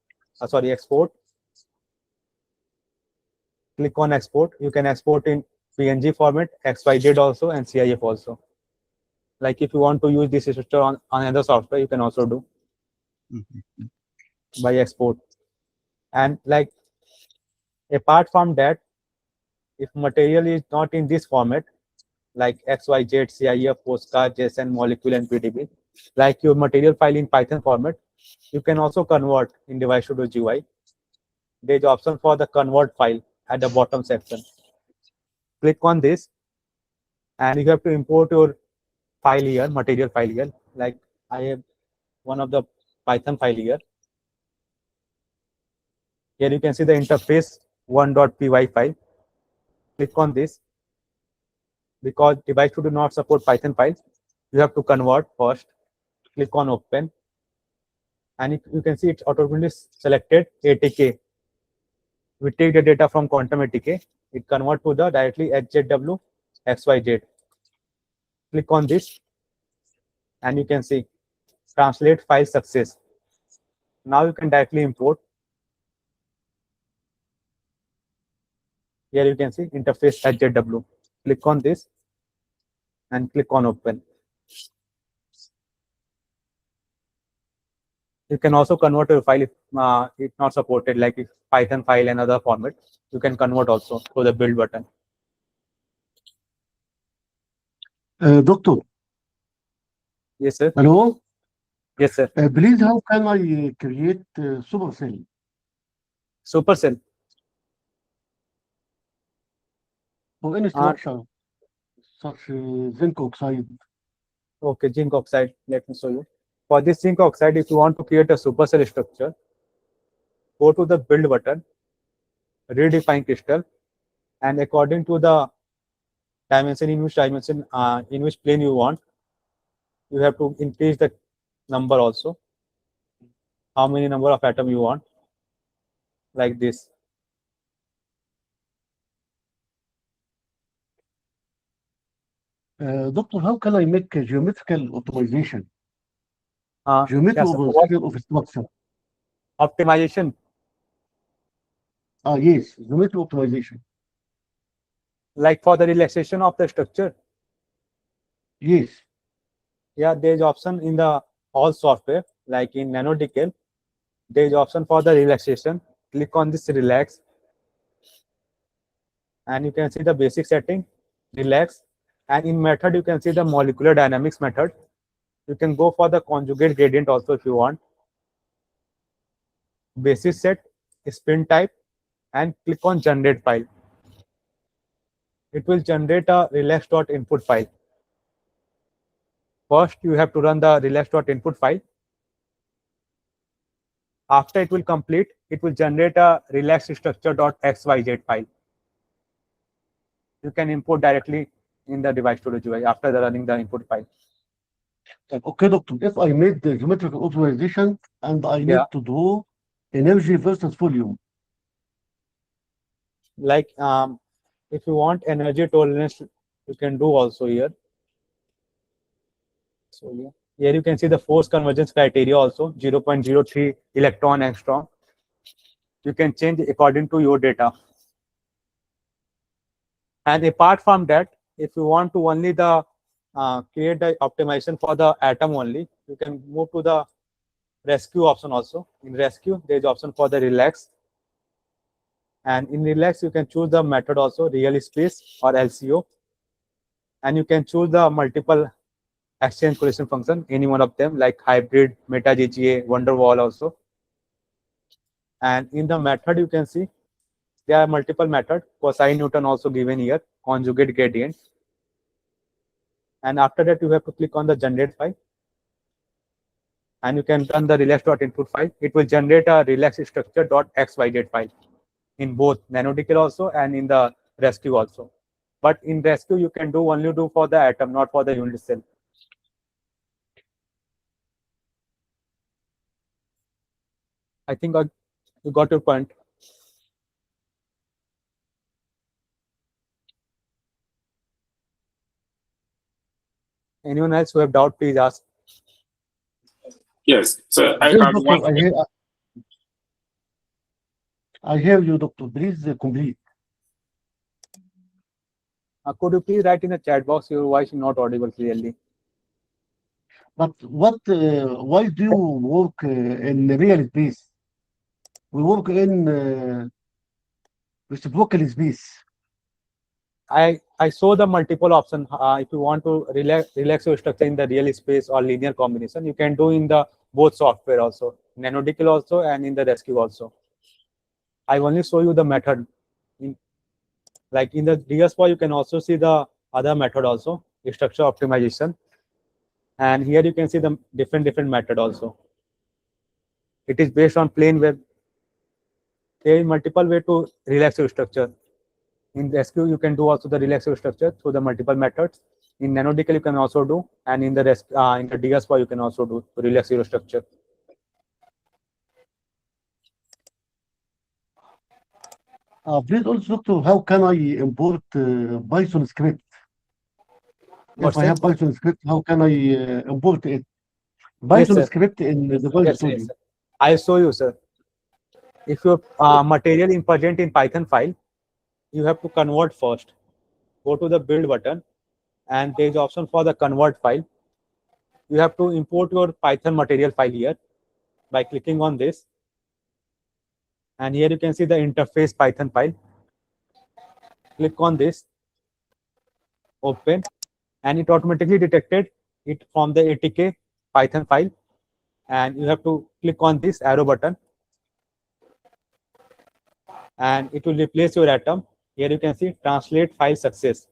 Export. Click on export. You can export in PNG format, XYZ also, and CIF also. Like if you want to use this structure on another software, you can also do by export. And like apart from that, if material is not in this format, like XYZ, CIF, postcard, JSON, molecule, and PDB, like your material file in Python format, you can also convert in Device Studio GUI. There's option for the convert file at the bottom section. Click on this, and you have to import your file here, material file here. Like I have one of the Python file here. Here you can see the interface 1.py file. Click on this. Because Device Studio do not support Python files, you have to convert first. Click on open, and you can see it's automatically selected ATK. We take the data from quantum ATK, it convert to the directly HZW XYZ. Click on this, and you can see translate file success. Now you can directly import. Here you can see interface HZW. Click on this and click on open. You can also convert your file if it's not supported, like if Python file and other format, you can convert also to the build button. Doctor. Yes, sir. Hello. Yes, sir. Please, how can I create supercell? Supercell. For any structure, such zinc oxide. Okay, zinc oxide. Let me show you. For this zinc oxide, if you want to create a supercell structure, go to the build button, redefine crystal, and according to the dimension in which plane you want, you have to increase the number also. How many number of atom you want, like this. Doctor, how can I make a geometrical optimization? Geometrical optimization of structure. Optimization. Yes, geometrical optimization. Like for the relaxation of the structure. Yes. Yeah, there is option in the all software, like in NanoDCAL. There is option for the relaxation. Click on this relax, and you can see the basic setting, relax. And in method, you can see the molecular dynamics method. You can go for the conjugate gradient also if you want. Basis set, spin type, and click on generate file. It will generate a relax.input file. First, you have to run the relax.input file. After it will complete, it will generate a relax structure.xyz file. You can import directly in the Device Studio GUI after running the input file. طيب okay doctor, if I made the geometrical optimization and I Yeah. need to draw energy versus volume. Like if you want energy tolerance, you can do also here. So yeah, here you can see the force convergence criteria also 0.03 electron angstrom. You can change according to your data. And apart from that, if you want to only the create the optimization for the atom only, you can move to the rescue option also. In rescue, there is option for the relax. And in relax, you can choose the method also, real space or LCO. And you can choose the multiple exchange correlation function, any one of them, like hybrid, meta GGA, Wonder Wall also. And in the method, you can see there are multiple methods. Cosine Newton also given here, conjugate gradient. And after that, you have to click on the generate file. And you can run the relax.input file. It will generate a relax structure.xyz file in both NanoDCAL also and in the rescue also. But in rescue, you can only do for the atom, not for the unit cell. I think you got your point. Anyone else who have doubt, please ask. Yes. So I Yes, have doctor, one. I hear you, doctor. Please complete. Could you please write in the chat box? Your voice is not audible clearly. But why do you work in real space? We work in reciprocal space. I saw the multiple option. If you want to relax your structure in the real space or linear combination, you can do in the both software also, NanoDCAL also and in the rescue also. I only show you the method. Like in the DSPO, you can also see the other method also, structure optimization. And here you can see the different method also. It is based on plane wave. There is multiple way to relax your structure. In rescue, you can do also the relax your structure through the multiple methods. In NanoDCAL, you can also do, and in the DSPO, you can also do to relax your structure. Please also, doctor, how can I import Python script? If I have Python script, how can I import it? Python sir. script in the Device Studio. Yes. I'll show you, sir. If your material is present in Python file, you have to convert first. Go to the build button, and there is option for the convert file. You have to import your Python material file here by clicking on this. And here you can see the interface Python file. Click on this, open, and it automatically detected it from the ATK Python file. And you have to click on this arrow button, and it will replace your atom. Here you can see translate file success.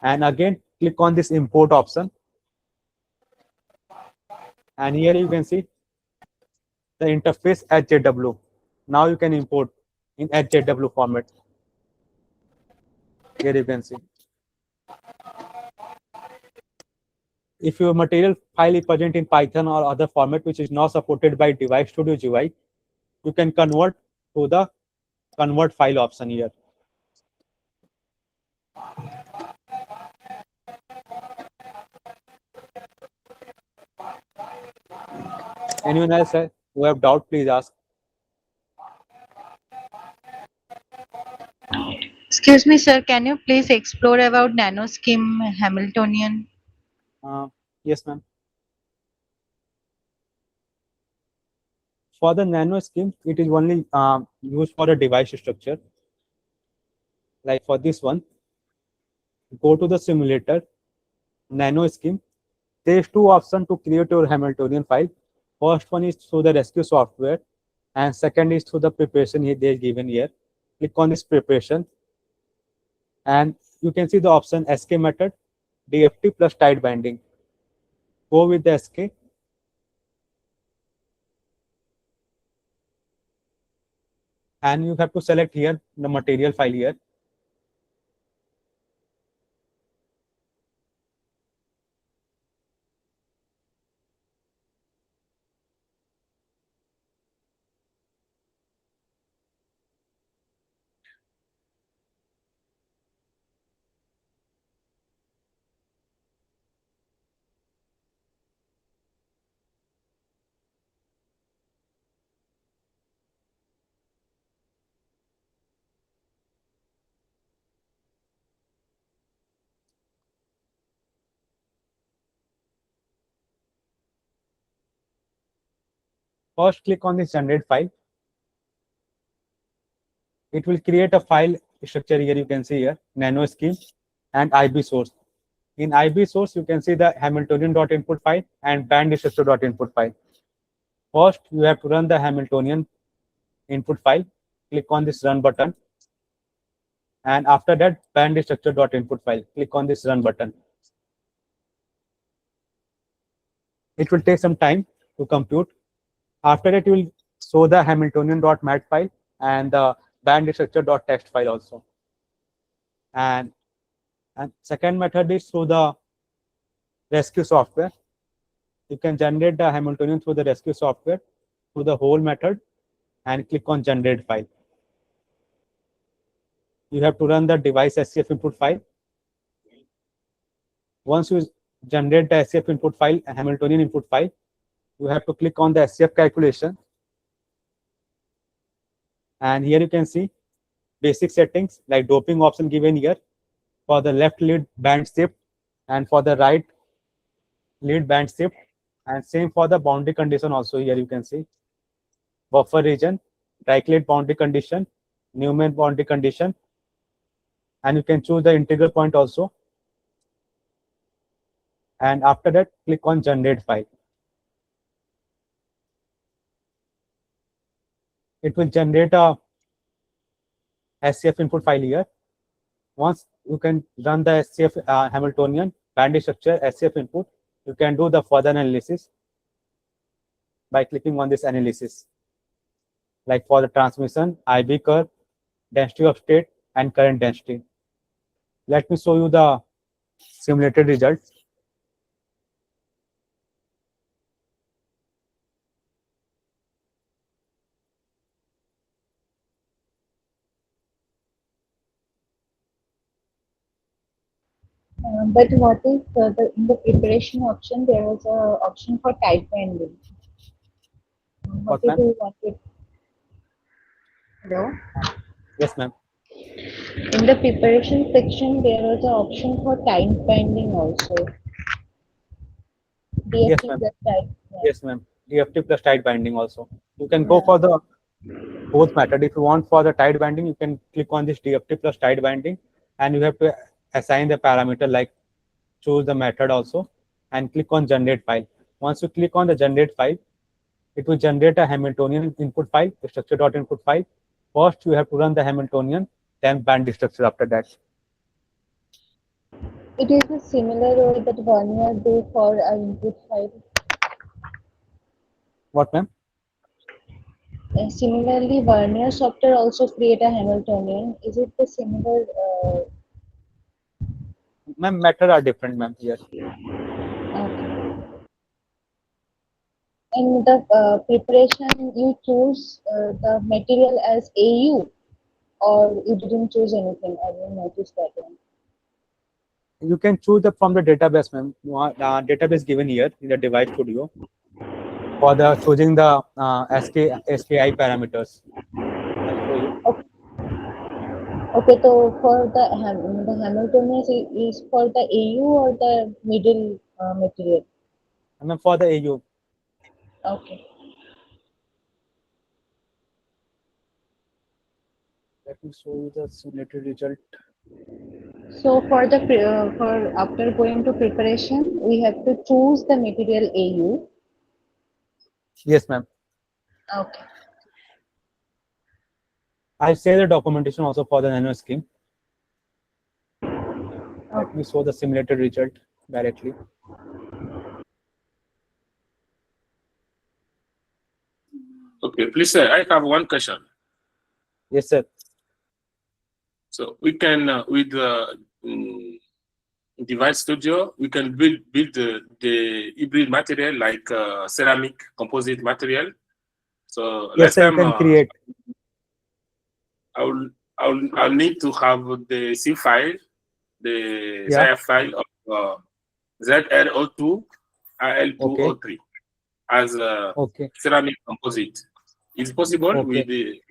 And again, click on this import option. And here you can see the interface HJW. Now you can import in HJW format. Here you can see. If your material file is present in Python or other format which is not supported by Device Studio GUI, you can convert to the convert file option here. Anyone else who have doubt, please ask. Excuse me, sir. Can you please explore about NanoSKIM Hamiltonian? Yes, ma'am. For the NanoSKIM, it is only used for a device structure. Like for this one, go to the simulator, NanoSKIM. There is two options to create your Hamiltonian file. First one is through the rescue software, and second is through the preparation here they are given here. Click on this preparation, and you can see the option SK method, DFT plus tight binding. Go with the SK. And you have to select here the material file here. First, click on this generate file. It will create a file structure here. You can see here NanoSKIM and IB source. In IB source, you can see the Hamiltonian.input file and Bandstructure.input file. First, you have to run the Hamiltonian input file. Click on this run button. And after that, Bandstructure.input file. Click on this run button. It will take some time to compute. After that, you will show the Hamiltonian.mat file and the Bandstructure.txt file also. And second method is through the rescue software. You can generate the Hamiltonian through the rescue software through the whole method and click on generate file. You have to run the device SCF input file. Once you generate the SCF input file, Hamiltonian input file, you have to click on the SCF calculation. And here you can see basic settings like doping option given here for the left lead band shift and for the right lead band shift, and same for the boundary condition also. Here you can see buffer region, Dirichlet boundary condition, Newman boundary condition, and you can choose the integral point also. And after that, click on generate file. It will generate a SCF input file here. Once you can run the SCF Hamiltonian Bandstructure SCF input, you can do the further analysis by clicking on this analysis, like for the transmission, IB curve, density of state, and current density. Let me show you the simulated results. But what if in the preparation option there was a option for tight binding? What if we wanted? Hello? Yes, ma'am. In the preparation section there was an option for tight binding also. Yes, DFT ma'am. plus tight. Yes, ma'am. DFT plus tight binding also. You can go for the both method. If you want for the tight binding, you can click on this DFT plus tight binding, and you have to assign the parameter, like choose the method also, and click on generate file. Once you click on the generate file, it will generate a Hamiltonian input file, the structure.input file. First, you have to run the Hamiltonian, then Bandstructure after that. It is a similar way that Vernier do for our input file. What, ma'am? Similarly, Vernier software also create a Hamiltonian. Is it the similar? Ma'am, method are different, ma'am, here. Okay. In the preparation, you choose the material as AU, or you didn't choose anything? I didn't notice that one. You can choose from the database, ma'am. Database given here in the device studio for the choosing the SKI parameters. I'll show you. Okay, so for the Hamiltonian is for the AU or the middle material? And then for the AU. Okay. Let me show you the simulated result. So for the for after going to preparation, we have to choose the material AU. Yes, ma'am. Okay. I'll share the documentation also for the NanoSKIM. Let me show the simulated result directly. Okay, please, sir, I have one question. Yes, sir. So we can, with the device studio, we can build the hybrid material like ceramic composite material. So yes, last sir, time, you can create. I'll need to have the C file, the ZIF file of ZRO2 RL203 as a ceramic composite. Is possible with the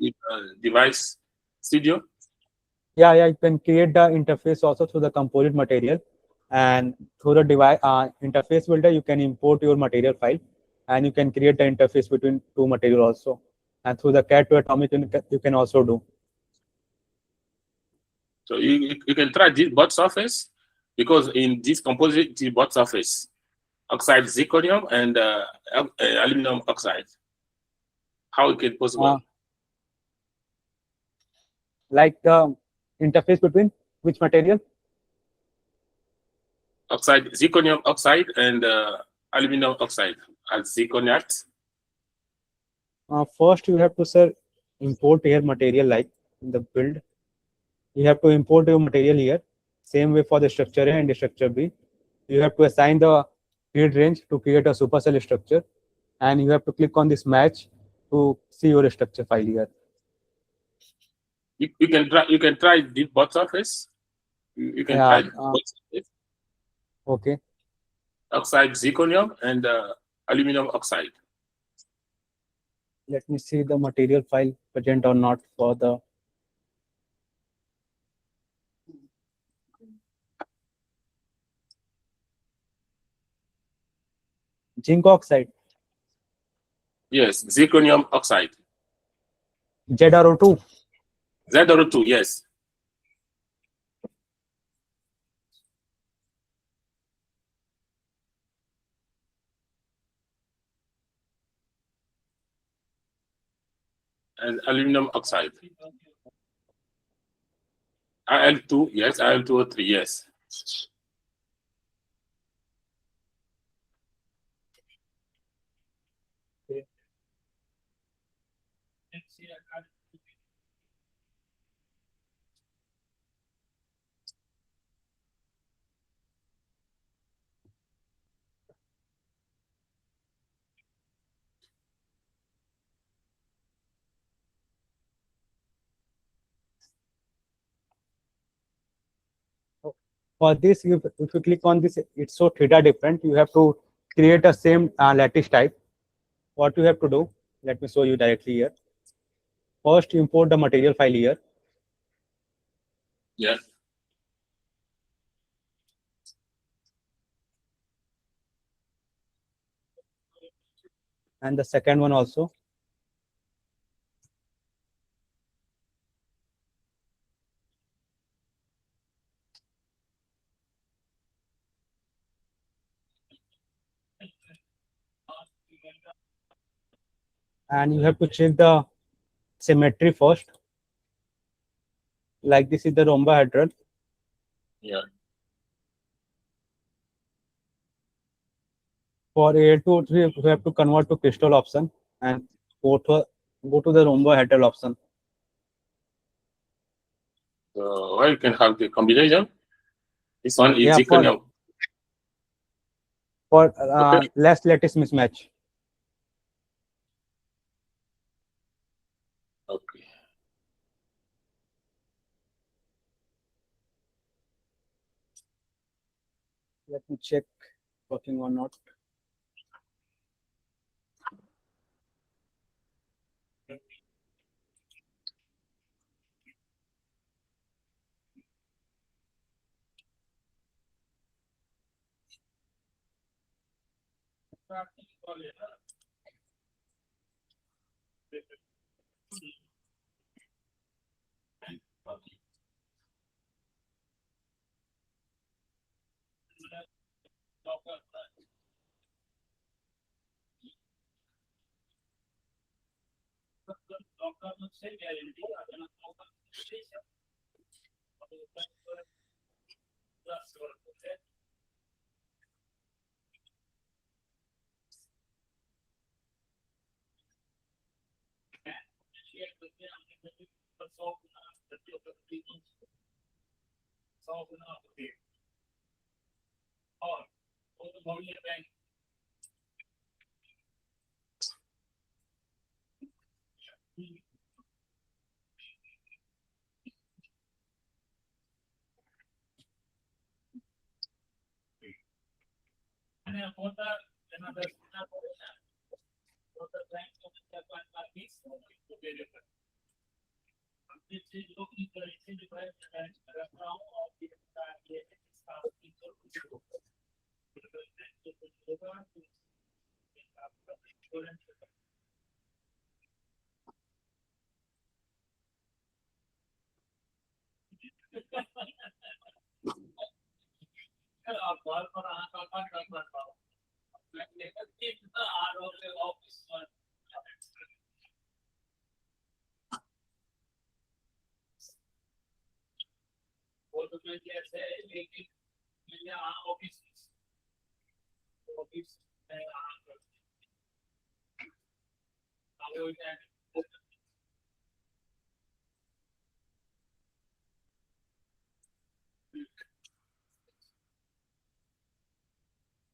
device studio? Yeah, you can create the interface also through the composite material, and through the device interface builder, you can import your material file, and you can create an interface between two material also. And through the CAD to atomic, you can also do. So you can try this butt surface, because in this composite, the butt surface, oxide zirconium and aluminum oxide. How it can possible? Like the interface between which material? Oxide, zirconium oxide and aluminum oxide as zirconiate. First, you have to, sir, import here material like in the build. You have to import your material here. Same way for the structure A and the structure B. You have to assign the grid range to create a supercell structure, and you have to click on this match to see your structure file here. You can try this butt surface. You can try butt surface. Okay. Oxide zirconium and aluminum oxide. Let me see the material file present or not for the zinc oxide. Yes, zirconium oxide. ZRO2. ZRO2, yes. And aluminum oxide. Al2, yes, Al2O3, yes. For this, if you click on this, it's so theta different. You have to create a same lattice type. What you have to do, let me show you directly here. First, import the material file here. Yeah. And the second one also. And you have to check the symmetry first. Like this is the rhombohedral. Yeah. For Al2O3, you have to convert to crystal option and go to the rhombohedral option. So you can have the combination. This one is Yeah, zirconium. For Okay. less lattice mismatch. Okay. Let me check working or not.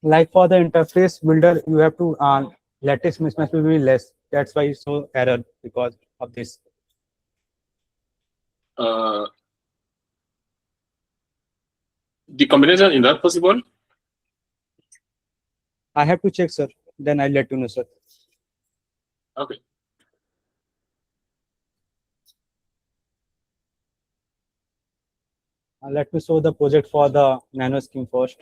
Like for the interface builder, you have to lattice mismatch will be less. That's why it's so error because of this. The combination is not possible. I have to check, sir. Then I'll let you know, sir. Okay. Let me show the project for the NanoSKIM first.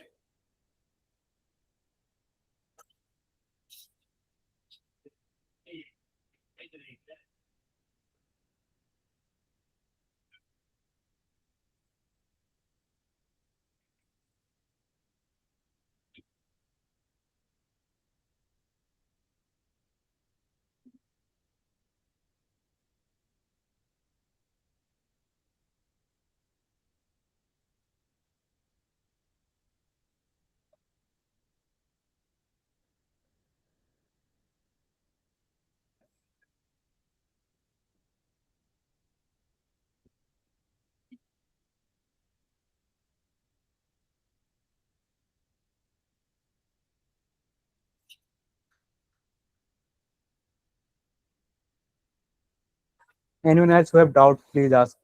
Anyone else who have doubt, please ask.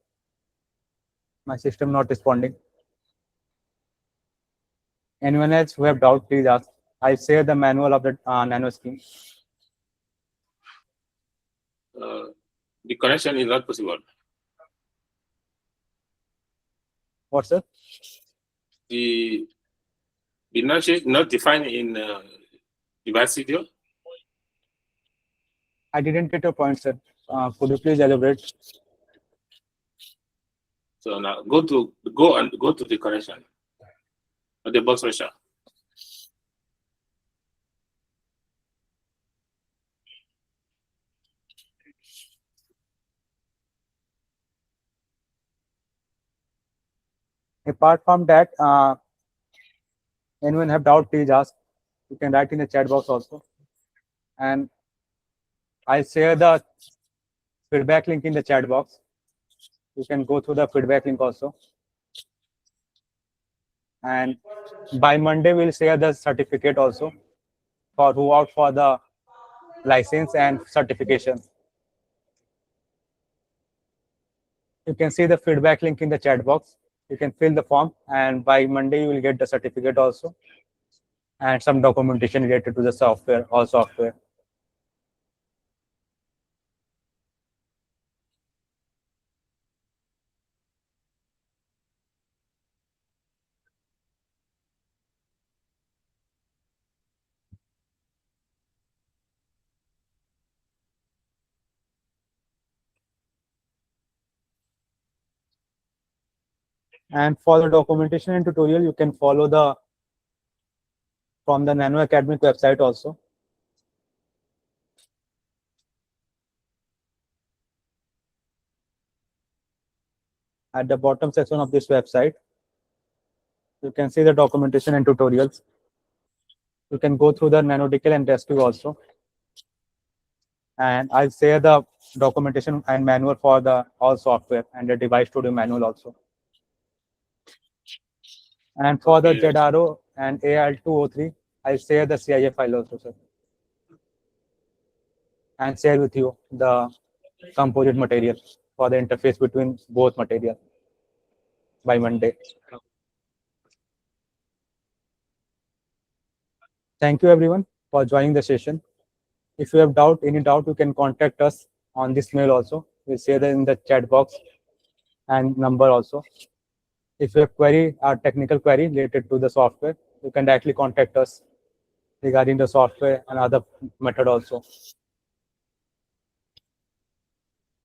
My system not responding. Anyone else who have doubt, please ask. I share the manual of the NanoSKIM. The connection is not possible. What, sir? The notch is not defined in device video. I didn't get your point, sir. Could you please elaborate? So now go to the connection of the box pressure. Apart from that, anyone have doubt, please ask. You can write in the chat box also. And I'll share the feedback link in the chat box. You can go through the feedback link also. And by Monday, we'll share the certificate also for who out for the license and certification. You can see the feedback link in the chat box. You can fill the form, and by Monday, you will get the certificate also and some documentation related to the software, all software. And for the documentation and tutorial, you can follow the from the Nano Academic website also. At the bottom section of this website, you can see the documentation and tutorials. You can go through the NanoDCAL and rescue also. And I'll share the documentation and manual for the all software and the device studio manual also. And for the ZRO and AL203, I'll share the CIA file also, sir. And share with you the composite material for the interface between both material by Monday. Thank you everyone for joining the session. If you have any doubt, you can contact us on this mail also. We'll share that in the chat box and number also. If you have query or technical query related to the software, you can directly contact us. regarding the software and other method also.